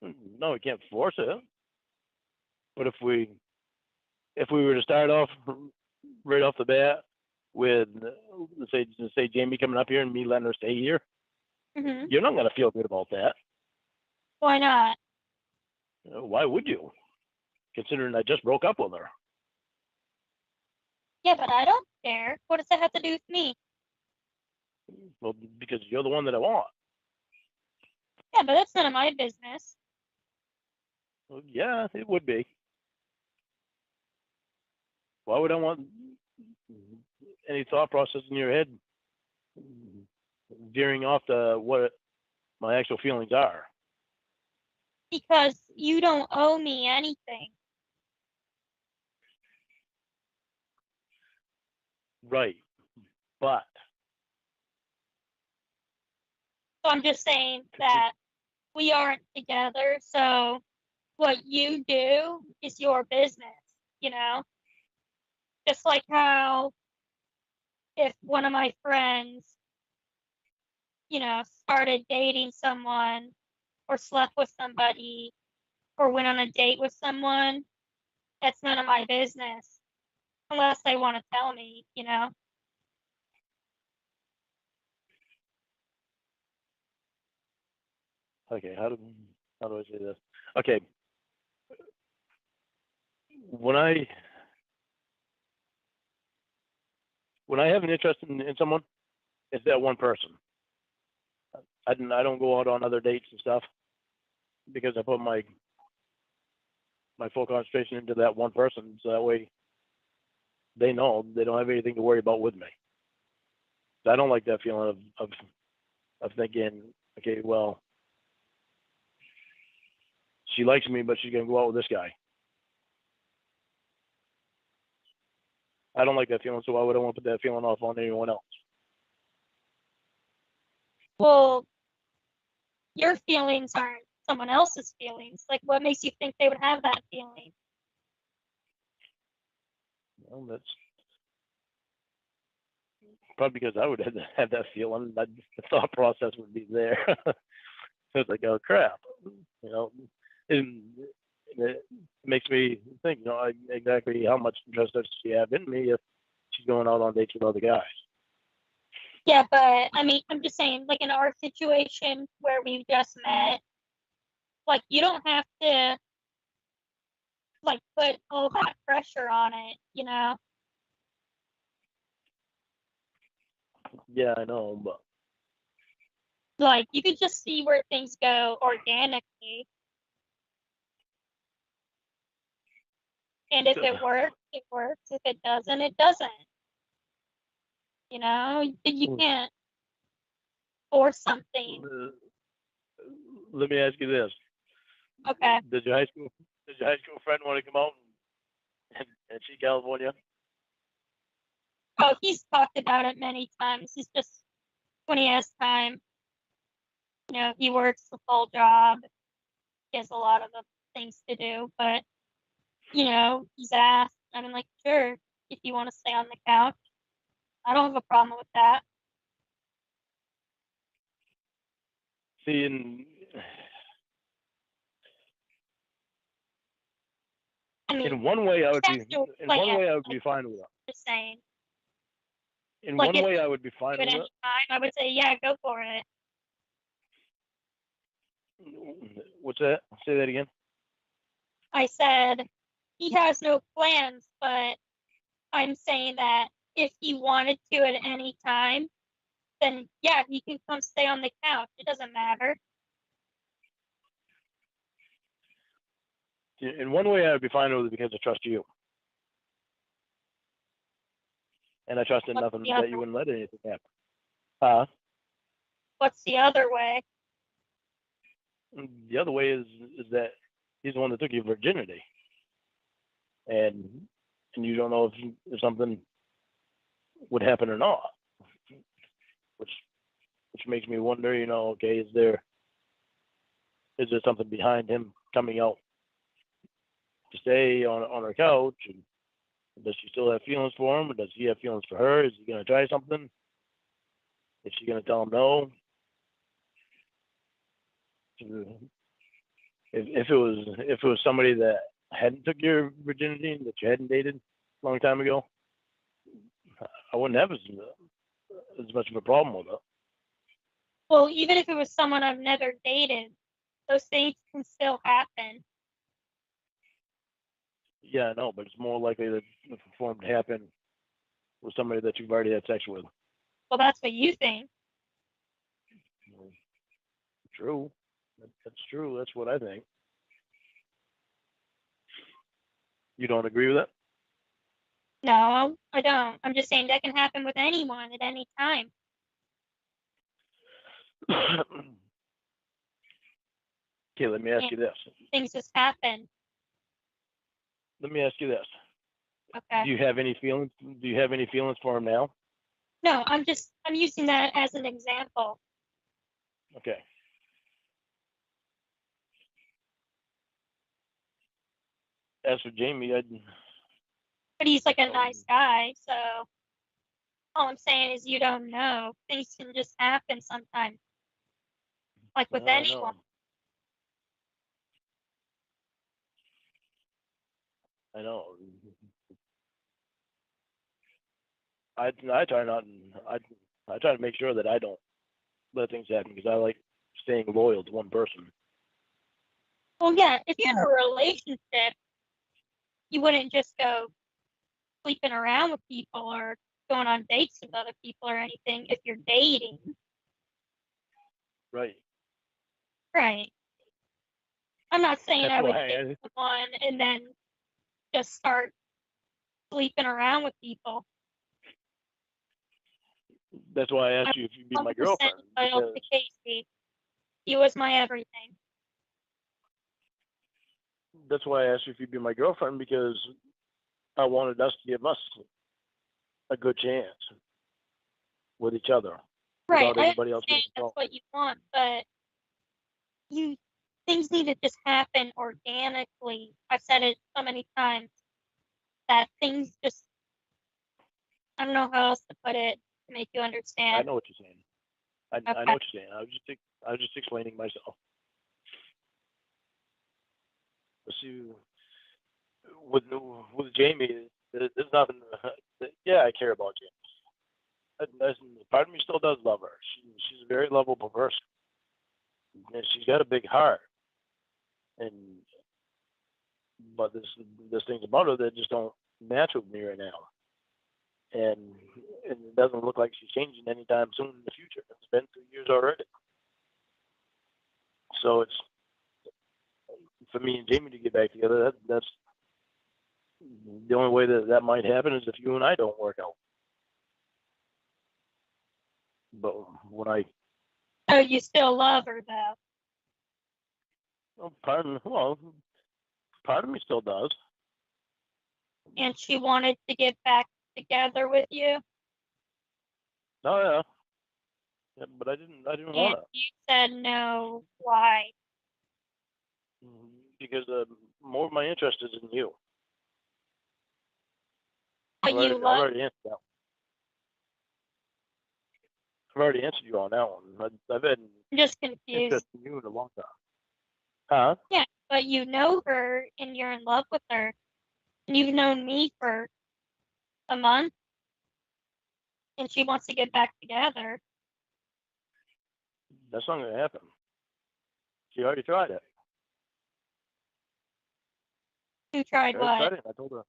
Speaker 1: other. No, we can't force it. But if we were to start off right off the bat with let's say Jamie coming up here and me letting her stay here,
Speaker 2: Hmm.
Speaker 1: you're not going to feel good about that.
Speaker 2: Why not?
Speaker 1: Why would you? Considering I just broke up with her.
Speaker 2: Yeah, but I don't care. What does that have to do with me?
Speaker 1: Well, because you're the one that I want.
Speaker 2: Yeah, but that's none of my business.
Speaker 1: Well, yeah, it would be. Why would I want any thought process in your head veering off to what my actual feelings are?
Speaker 2: Because you don't owe me anything.
Speaker 1: Right. But
Speaker 2: So I'm just saying that we aren't together, so what you do is your business, you know? Just like how if one of my friends, started dating someone or slept with somebody or went on a date with someone, that's none of my business unless they want to tell me.
Speaker 1: okay, how do I say this? Okay, when I have an interest in someone, it's that one person. I don't go out on other dates and stuff because I put my full concentration into that one person, so that way they know they don't have anything to worry about with me. So I don't like that feeling of thinking, okay, well, she likes me, but she's gonna go out with this guy. I don't like that feeling, so why would I want to put that feeling off on anyone else?
Speaker 2: Well, your feelings aren't someone else's feelings. Like, what makes you think they would have that feeling?
Speaker 1: Well, that's probably because I would have that feeling. The thought process would be there. So it's like, oh crap, and it makes me think, exactly how much interest does she have in me if she's going out on dates with other guys.
Speaker 2: Yeah, but I mean, I'm just saying, like in our situation where we just met, like you don't have to like put all that pressure on it.
Speaker 1: Yeah, I know, but
Speaker 2: Like you could just see where things go organically. And if it works, it works. If it doesn't, it doesn't. You can't force something.
Speaker 1: let me ask you this:
Speaker 2: Okay.
Speaker 1: Did your high school friend want to come out and see California?
Speaker 2: Oh, he's talked about it many times. He's just when he has time. He works a full job. He has a lot of things to do, but he's asked. I mean, like, sure, if you want to stay on the couch, I don't have a problem with that.
Speaker 1: See,
Speaker 2: I mean,
Speaker 1: in one way, I would be fine with it.
Speaker 2: Just saying.
Speaker 1: In
Speaker 2: Like,
Speaker 1: one way, I would be fine
Speaker 2: at
Speaker 1: with
Speaker 2: any
Speaker 1: it.
Speaker 2: time, I would say, yeah, go for it.
Speaker 1: What's that? Say that again.
Speaker 2: I said he has no plans, but I'm saying that if he wanted to at any time, then yeah, he can come stay on the couch. It doesn't matter.
Speaker 1: In one way, I would be fine with it because I trust you, and I trusted nothing that you wouldn't let anything happen.
Speaker 2: What's the other way?
Speaker 1: The other way is that he's the one that took your virginity, and you don't know if something would happen or not, which makes me wonder. Okay, is there something behind him coming out to stay on her couch? And does she still have feelings for him, or does he have feelings for her? Is he gonna try something? Is she gonna tell him no? If it was somebody that hadn't took your virginity, that you hadn't dated a long time ago, I wouldn't have as much of a problem with it.
Speaker 2: Well, even if it was someone I've never dated, those things can still happen.
Speaker 1: Yeah, I know, but it's more likely that for them to happen with somebody that you've already had sex with.
Speaker 2: Well, that's what you think.
Speaker 1: True. That's true. That's what I think. You don't agree with
Speaker 2: No, I don't. I'm just saying that can happen with anyone at any time.
Speaker 1: that? Okay, let me ask you this.
Speaker 2: Things just happen.
Speaker 1: Let me ask you this.
Speaker 2: Okay.
Speaker 1: Do you have any feelings? Do you have any feelings for him now?
Speaker 2: No, I'm using that as an example.
Speaker 1: Okay. As for Jamie,
Speaker 2: But he's like a nice guy, so all I'm saying is you don't know. Things can just happen sometimes. Like with anyone.
Speaker 1: I know. I try not. I try to make sure that I don't let things happen because I like staying loyal to one person.
Speaker 2: Well, yeah, if you're in a relationship, you wouldn't just go sleeping around with people or going on dates with other people or anything if you're dating.
Speaker 1: Right.
Speaker 2: Right. I'm not saying
Speaker 1: That's
Speaker 2: I would
Speaker 1: why
Speaker 2: date someone and then just start sleeping around with people.
Speaker 1: That's why I asked you if you'd be my girlfriend.
Speaker 2: Loyal to Casey. He was my everything.
Speaker 1: That's why I asked you if you'd be my girlfriend because I wanted us to give us a good chance with each other.
Speaker 2: Right.
Speaker 1: Without anybody else being
Speaker 2: that's what you want, but things need to just happen organically. I've said it so many times that things just, I don't know how else to put it to make you understand.
Speaker 1: I know what you're saying. I know what you're saying. I was just explaining myself. See, with Jamie, there's nothing. Yeah, I care about Jamie. Part of me still does love her. She's a very lovable person. And she's got a big heart, but there's things about her that just don't match with me right now, and it doesn't look like she's changing anytime soon in the future. It's been 2 years already, so it's for me and Jamie to get back together. That's the only way that might happen is if you and I don't work out. But when I
Speaker 2: Oh, you still love her though.
Speaker 1: part of me still does.
Speaker 2: And she wanted to get back together with you.
Speaker 1: Oh yeah, but I didn't want to.
Speaker 2: You said no. Why?
Speaker 1: Because more of my interest is in you.
Speaker 2: But
Speaker 1: I've already answered that. I've already answered you on that one. I've had
Speaker 2: just confused.
Speaker 1: Interest in you in a long time. Huh?
Speaker 2: Yeah, but you know her and you're in love with her. And you've known me for a month. And she wants to get back together.
Speaker 1: That's not going to happen. She already tried it.
Speaker 2: Who tried what?
Speaker 1: Tried it. I told her.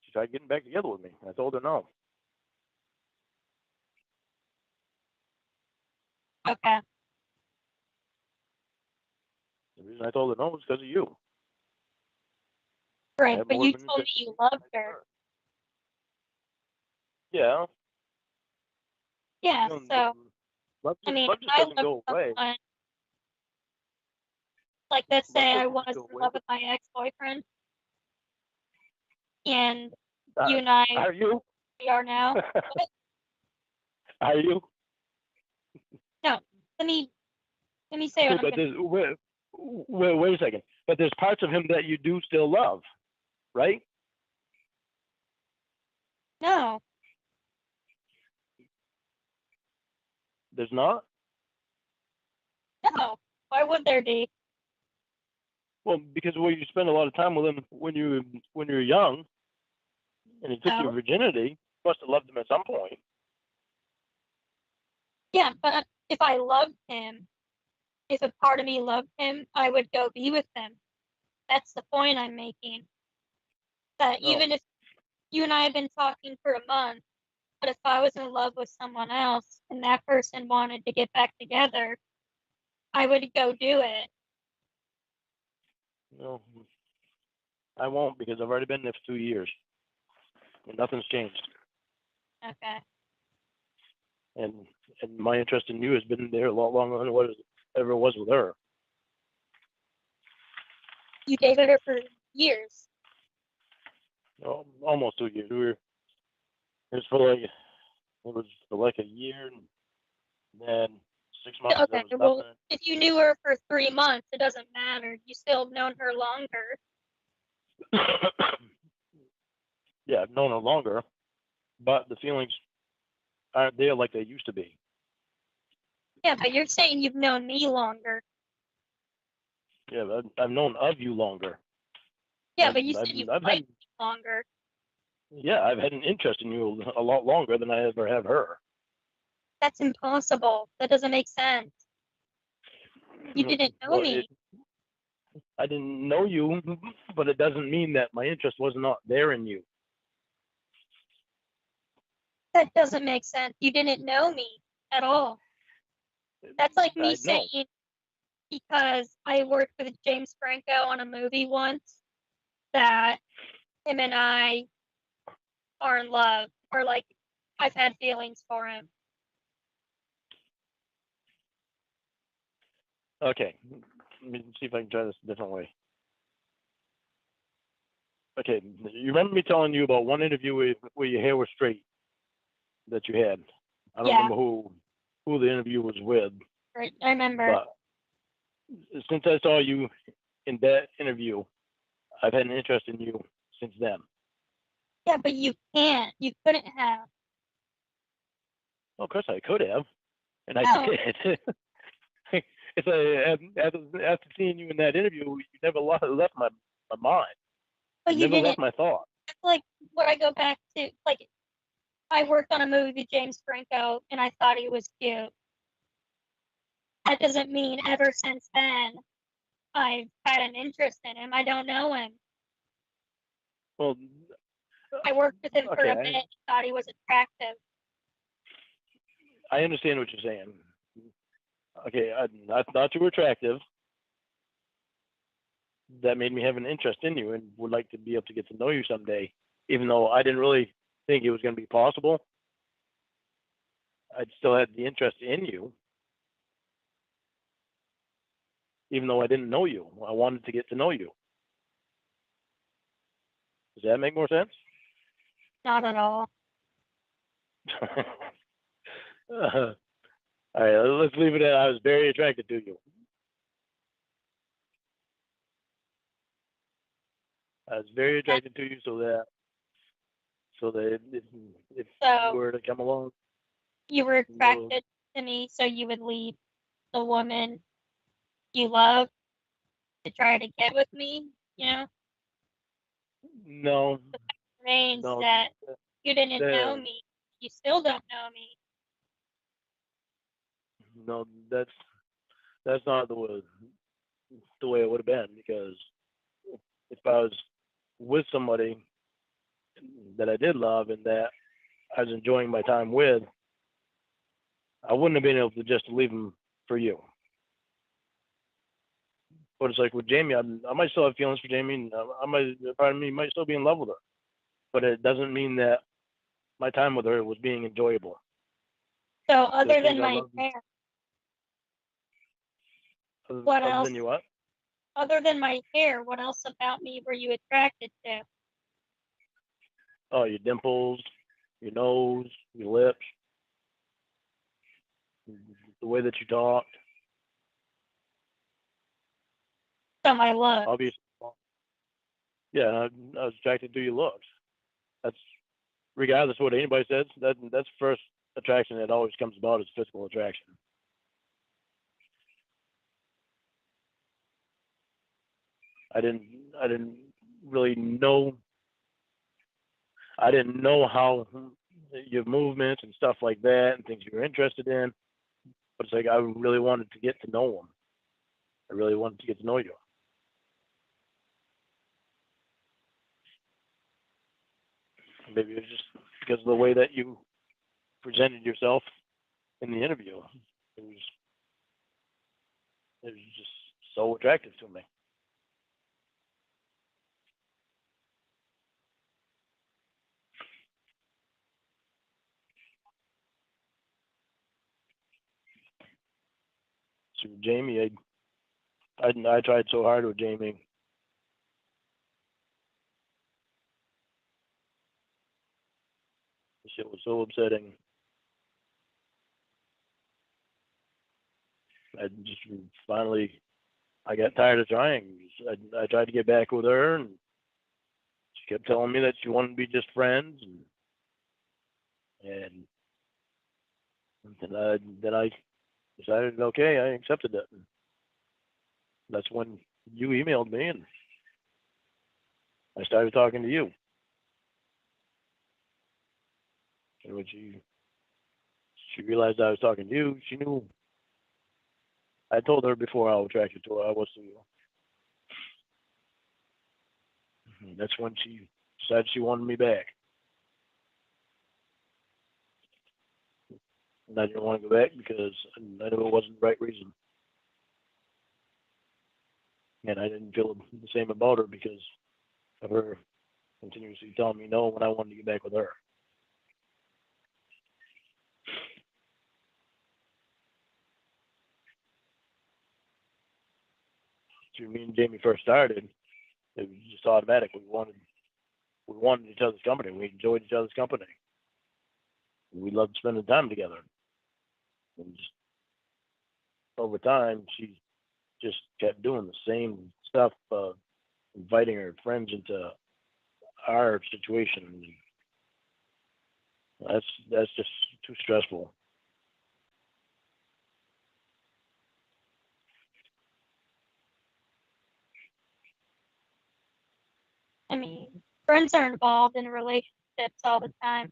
Speaker 1: She tried getting back together with me. I told her no.
Speaker 2: Okay.
Speaker 1: The reason I told her no was because of you.
Speaker 2: Right, but you told me you loved her.
Speaker 1: Yeah.
Speaker 2: Yeah, so
Speaker 1: love just
Speaker 2: I
Speaker 1: doesn't go away.
Speaker 2: Like, let's
Speaker 1: But
Speaker 2: say
Speaker 1: still,
Speaker 2: I was
Speaker 1: still
Speaker 2: in
Speaker 1: with.
Speaker 2: love with my ex-boyfriend, and
Speaker 1: Uh,
Speaker 2: you and I
Speaker 1: are you?
Speaker 2: are now. What?
Speaker 1: Are you?
Speaker 2: No, let me say
Speaker 1: Okay,
Speaker 2: what I'm
Speaker 1: but
Speaker 2: gonna.
Speaker 1: wait a second. But there's parts of him that you do still love, right?
Speaker 2: No,
Speaker 1: There's not.
Speaker 2: no. Why would there be?
Speaker 1: Well, because you spend a lot of time with him when you were young, and he took your
Speaker 2: No.
Speaker 1: virginity. You must have loved him at some point.
Speaker 2: Yeah, but if I loved him, if a part of me loved him, I would go be with him. That's the point I'm making. That
Speaker 1: Oh,
Speaker 2: even if you and I have been talking for a month, but if I was in love with someone else and that person wanted to get back together, I would go do it.
Speaker 1: no, I won't because I've already been there for 2 years, and nothing's changed.
Speaker 2: Okay.
Speaker 1: And my interest in you has been there a lot longer than what it ever was with her.
Speaker 2: You dated her for years.
Speaker 1: Oh, almost 2 years. It was for like a year, and then 6 months there
Speaker 2: Okay,
Speaker 1: was
Speaker 2: well,
Speaker 1: nothing.
Speaker 2: if you knew her for 3 months, it doesn't matter. You still have known her longer.
Speaker 1: Yeah, I've known her longer, but the feelings aren't there like they used to be.
Speaker 2: Yeah, but you're saying you've known me longer.
Speaker 1: Yeah, I've known of you longer.
Speaker 2: Yeah, but you said you've
Speaker 1: I've
Speaker 2: liked
Speaker 1: had,
Speaker 2: me longer.
Speaker 1: yeah, I've had an interest in you a lot longer than I ever have her.
Speaker 2: That's impossible. That doesn't make sense. You didn't know
Speaker 1: Well,
Speaker 2: me.
Speaker 1: I didn't know you, but it doesn't mean that my interest was not there in you.
Speaker 2: That doesn't make sense. You didn't know me at all. That's like me
Speaker 1: I know.
Speaker 2: saying because I worked with James Franco on a movie once that him and I are in love, or like I've had feelings for him.
Speaker 1: Okay, let me see if I can try this a different way. Okay, you remember me telling you about one interview where your hair was straight that you had? I don't
Speaker 2: Yeah.
Speaker 1: remember who the interview was with,
Speaker 2: Right, I remember.
Speaker 1: but since I saw you in that interview, I've had an interest in you since then.
Speaker 2: Yeah, but you can't. You couldn't have.
Speaker 1: Well, of course I could have, and I
Speaker 2: No.
Speaker 1: did. After seeing you in that interview, you never left my mind.
Speaker 2: But
Speaker 1: You
Speaker 2: you
Speaker 1: never left
Speaker 2: didn't.
Speaker 1: my thought.
Speaker 2: That's like what I go back to. Like I worked on a movie with James Franco, and I thought he was cute. That doesn't mean ever since then I've had an interest in him. I don't know him.
Speaker 1: Well,
Speaker 2: I worked with him for a
Speaker 1: okay,
Speaker 2: bit and thought he was attractive.
Speaker 1: I understand what you're saying. Okay, I thought you were attractive. That made me have an interest in you and would like to be able to get to know you someday, even though I didn't really think it was going to be possible. I still had the interest in you, even though I didn't know you. I wanted to get to know you. Does that make more sense?
Speaker 2: Not at all.
Speaker 1: All right, let's leave it at I was very attracted to you. I was very attracted to you, so that if
Speaker 2: So
Speaker 1: you were to come along,
Speaker 2: you were attracted to me, so you would leave the woman you love to try to get with me, you know?
Speaker 1: no,
Speaker 2: Remains
Speaker 1: no,
Speaker 2: that you didn't know
Speaker 1: the,
Speaker 2: me. You still don't know me.
Speaker 1: no, that's not the way it would have been, because if I was with somebody that I did love and that I was enjoying my time with, I wouldn't have been able to just leave him for you. But it's like with Jamie, I might still have feelings for Jamie, and part of me might still be in love with her. But it doesn't mean that my time with her was being enjoyable.
Speaker 2: So other than my
Speaker 1: love,
Speaker 2: hair,
Speaker 1: other
Speaker 2: what
Speaker 1: other
Speaker 2: else?
Speaker 1: than you what?
Speaker 2: Other than my hair, what else about me were you attracted to?
Speaker 1: Oh, your dimples, your nose, your lips, the way that you talked.
Speaker 2: So my look.
Speaker 1: Obviously, yeah, I was attracted to your looks. That's regardless of what anybody says. That's first attraction that always comes about is physical attraction. I didn't really know. I didn't know how your movements and stuff like that and things you were interested in. But it's like I really wanted to get to know them. I really wanted to get to know you. Maybe it was just because of the way that you presented yourself in the interview. It was it was just so attractive to me. So Jamie, I tried so hard with Jamie. The shit was so upsetting. I just finally I got tired of trying. I tried to get back with her, and she kept telling me that she wanted to be just friends, and then I decided, okay, I accepted it. And that's when you emailed me, and I started talking to you. And when she realized I was talking to you, she knew. I told her before how attracted to her I was to you. And that's when she decided she wanted me back. And I didn't want to go back because I knew it wasn't the right reason. And I didn't feel the same about her because of her continuously telling me no when I wanted to get back with her. So me and Jamie first started, it was just automatic. We wanted each other's company. We enjoyed each other's company. We loved spending time together. And just over time, she just kept doing the same stuff, inviting her friends into our situation. That's just too stressful.
Speaker 2: I mean, friends are involved in relationships all the time.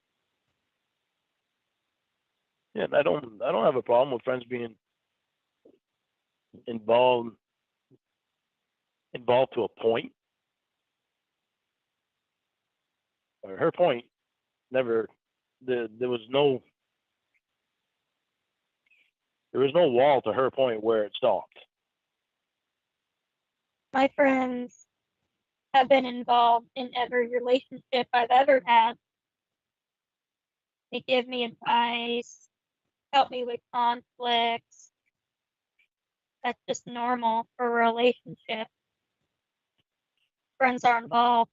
Speaker 1: Yeah, and I don't have a problem with friends being involved involved to a point. Or her point never there was no wall to her point where it stopped.
Speaker 2: My friends have been involved in every relationship I've ever had. They give me advice, help me with conflicts. That's just normal for a relationship. Friends are involved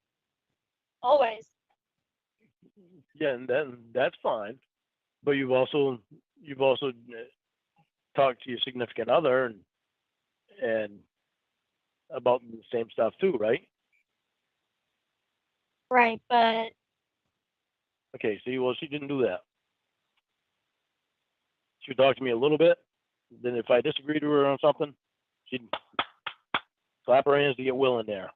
Speaker 2: always.
Speaker 1: Yeah, and then that's fine. But you've also talked to your significant other and about the same stuff too, right?
Speaker 2: Right, but
Speaker 1: Okay, see, well, she didn't do that. She would talk to me a little bit. Then if I disagreed with her on something, she'd clap her hands to get Will in there.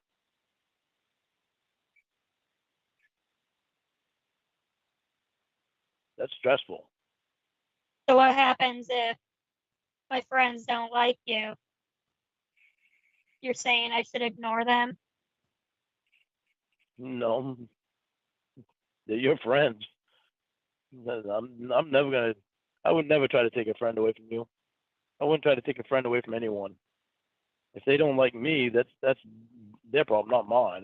Speaker 1: That's stressful.
Speaker 2: so what happens if my friends don't like you? You're saying I should ignore them?
Speaker 1: No, they're your friends. I'm never gonna. I would never try to take a friend away from you. I wouldn't try to take a friend away from anyone. If they don't like me, that's their problem, not mine.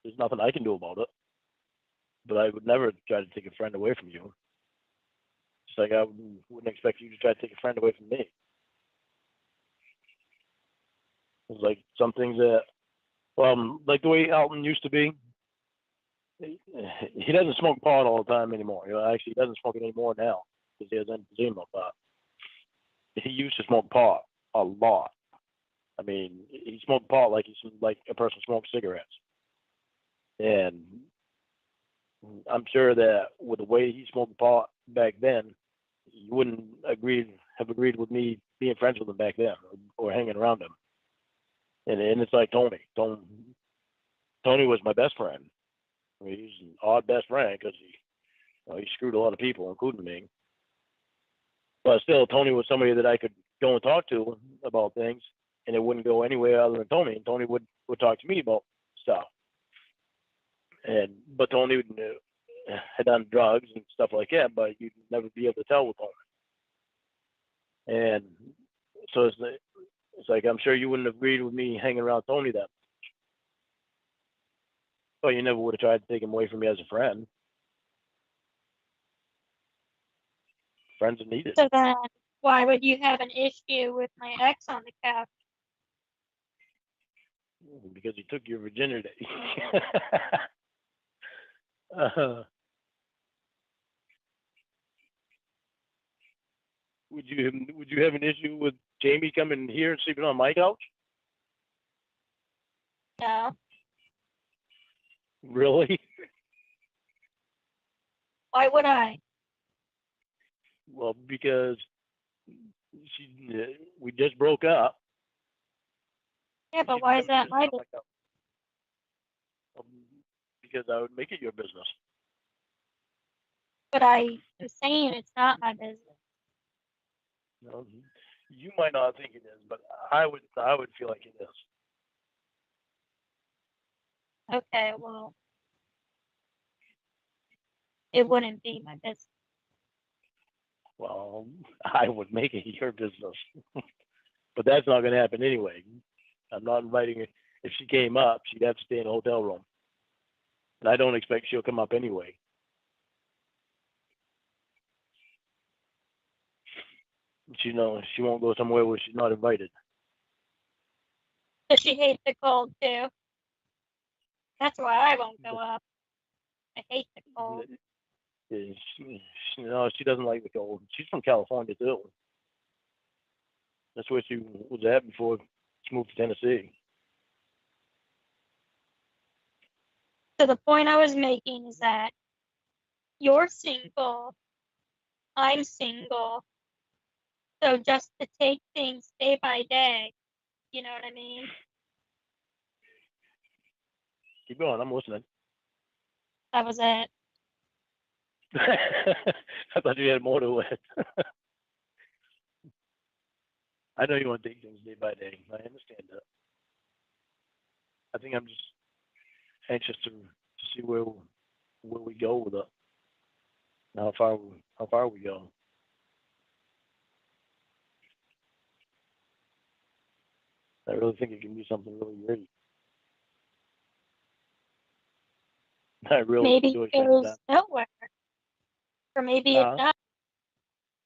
Speaker 1: There's nothing I can do about it. But I would never try to take a friend away from you. Just like I wouldn't expect you to try to take a friend away from me. It's like some things that, like the way Alton used to be. He doesn't smoke pot all the time anymore. Actually, he doesn't smoke it anymore now because he has emphysema. But he used to smoke pot a lot. I mean, he smoked pot like like a person smokes cigarettes. And I'm sure that with the way he smoked pot back then, you wouldn't have agreed with me being friends with him back then or hanging around him. And it's like Tony. Tony was my best friend. I mean, he's an odd best friend because he screwed a lot of people, including me. But still, Tony was somebody that I could go and talk to about things, and it wouldn't go anywhere other than Tony. And Tony would talk to me about stuff. But Tony had done drugs and stuff like that, but you'd never be able to tell with Tony. And so it's like I'm sure you wouldn't have agreed with me hanging around Tony that much. But you never would have tried to take him away from me as a friend. Friends are needed.
Speaker 2: So then, why would you have an issue with my ex on the couch?
Speaker 1: Because he took your virginity. Would you have an issue with Jamie coming here and sleeping on my couch?
Speaker 2: No.
Speaker 1: Really?
Speaker 2: Why would I?
Speaker 1: Well, because we just broke up.
Speaker 2: Yeah, but why is that my business?
Speaker 1: Because I would make it your business.
Speaker 2: But I am saying it's not my business.
Speaker 1: No, you might not think it is, but I would feel like it is.
Speaker 2: Okay, well, it wouldn't be my business.
Speaker 1: Well, I would make it your business. But that's not going to happen anyway. I'm not inviting her. If she came up, she'd have to stay in a hotel room. And I don't expect she'll come up anyway. She won't go somewhere where she's not invited.
Speaker 2: Does she hate the cold too? That's why I won't go up. I hate the cold.
Speaker 1: She doesn't like the cold. She's from California too. That's where she was at before she moved to Tennessee.
Speaker 2: So the point I was making is that you're single, I'm single. So just to take things day by day, you know what I mean?
Speaker 1: Keep going, I'm listening.
Speaker 2: That was it.
Speaker 1: I thought you had more to it. I know you want to take things day by day. I understand that. I think I'm just anxious to see where we go with it. How far we go. I really think it can be something really great. I really
Speaker 2: Maybe
Speaker 1: do
Speaker 2: it goes nowhere. Or maybe it does.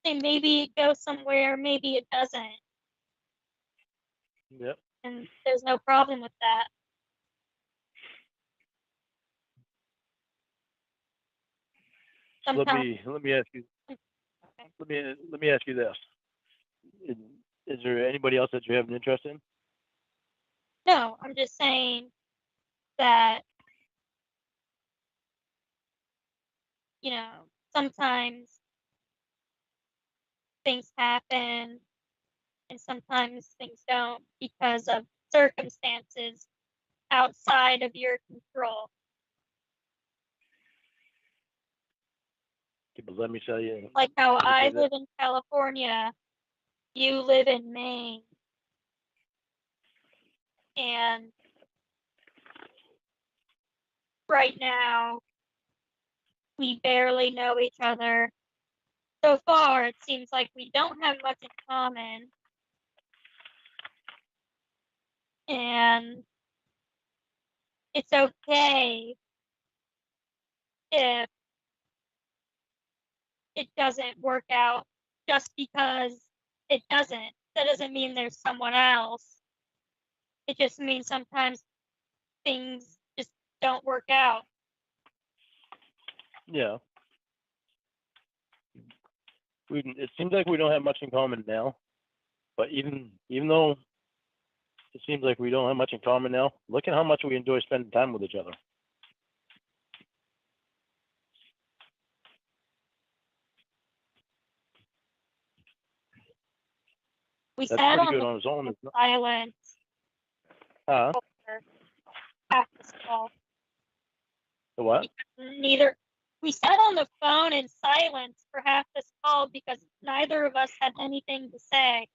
Speaker 2: And maybe it goes somewhere, maybe it doesn't.
Speaker 1: Yep.
Speaker 2: And there's no problem with that.
Speaker 1: Let me ask you.
Speaker 2: Okay.
Speaker 1: Let me ask you this: is there anybody else that you have an interest in?
Speaker 2: No, I'm just saying that, sometimes things happen and sometimes things don't because of circumstances outside of your control.
Speaker 1: Okay, but let me tell you.
Speaker 2: Like how I live in California, you live in Maine. And right now, we barely know each other. So far, it seems like we don't have much in common. And it's okay if it doesn't work out just because it doesn't. That doesn't mean there's someone else It just means sometimes things just don't work out.
Speaker 1: Yeah. It seems like we don't have much in common now, but even though it seems like we don't have much in common now, look at how much we enjoy spending time with each other.
Speaker 2: We
Speaker 1: That's
Speaker 2: sat
Speaker 1: pretty
Speaker 2: on
Speaker 1: good
Speaker 2: the
Speaker 1: on its own.
Speaker 2: phone in silence
Speaker 1: Huh?
Speaker 2: for half this call.
Speaker 1: The what?
Speaker 2: We sat on the phone in silence for half this call because neither of us had anything to say.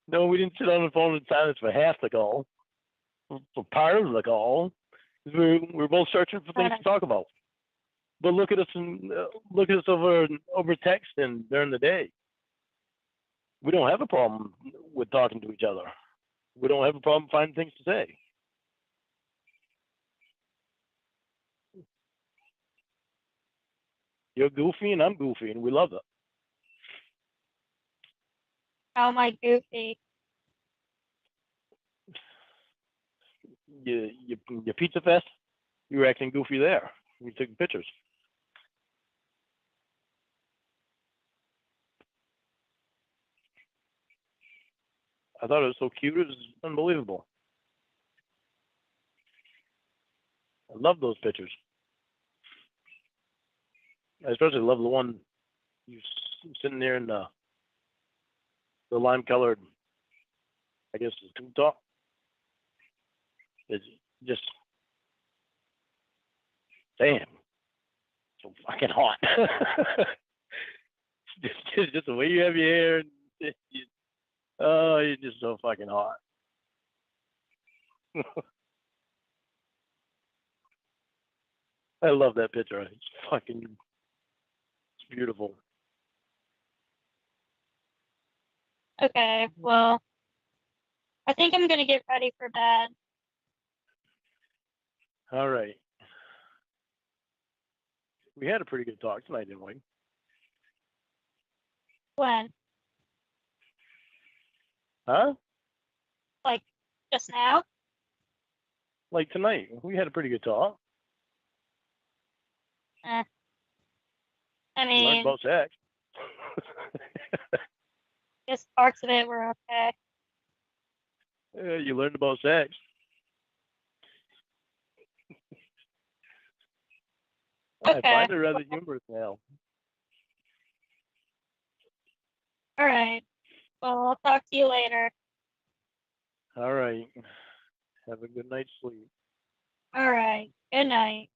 Speaker 1: No, we didn't sit on the phone in silence for half the call. For part of the call, we're both searching for things to talk about. But look at us over text and during the day. We don't have a problem with talking to each other. We don't have a problem finding things to say. You're goofy and I'm goofy, and we love it.
Speaker 2: How am I goofy?
Speaker 1: Your pizza fest, you were acting goofy there. We took pictures. I thought it was so cute. It was unbelievable. I love those pictures. I especially love the one you sitting there in the lime colored, I guess it's tube top. It's just, damn, so fucking hot. just the way you have your hair. Oh, you're just so fucking hot. I love that picture. It's beautiful.
Speaker 2: Okay, well, I think I'm gonna get ready for bed.
Speaker 1: All right. We had a pretty good talk tonight, didn't we?
Speaker 2: When?
Speaker 1: Huh?
Speaker 2: Like just now?
Speaker 1: Like tonight. We had a pretty good talk.
Speaker 2: I
Speaker 1: You learned
Speaker 2: mean,
Speaker 1: about sex.
Speaker 2: just parts of it were okay.
Speaker 1: You learned about sex.
Speaker 2: Okay.
Speaker 1: I find it rather humorous now.
Speaker 2: All right. Well, I'll talk to you later.
Speaker 1: All right. Have a good night's sleep.
Speaker 2: All right. Good night.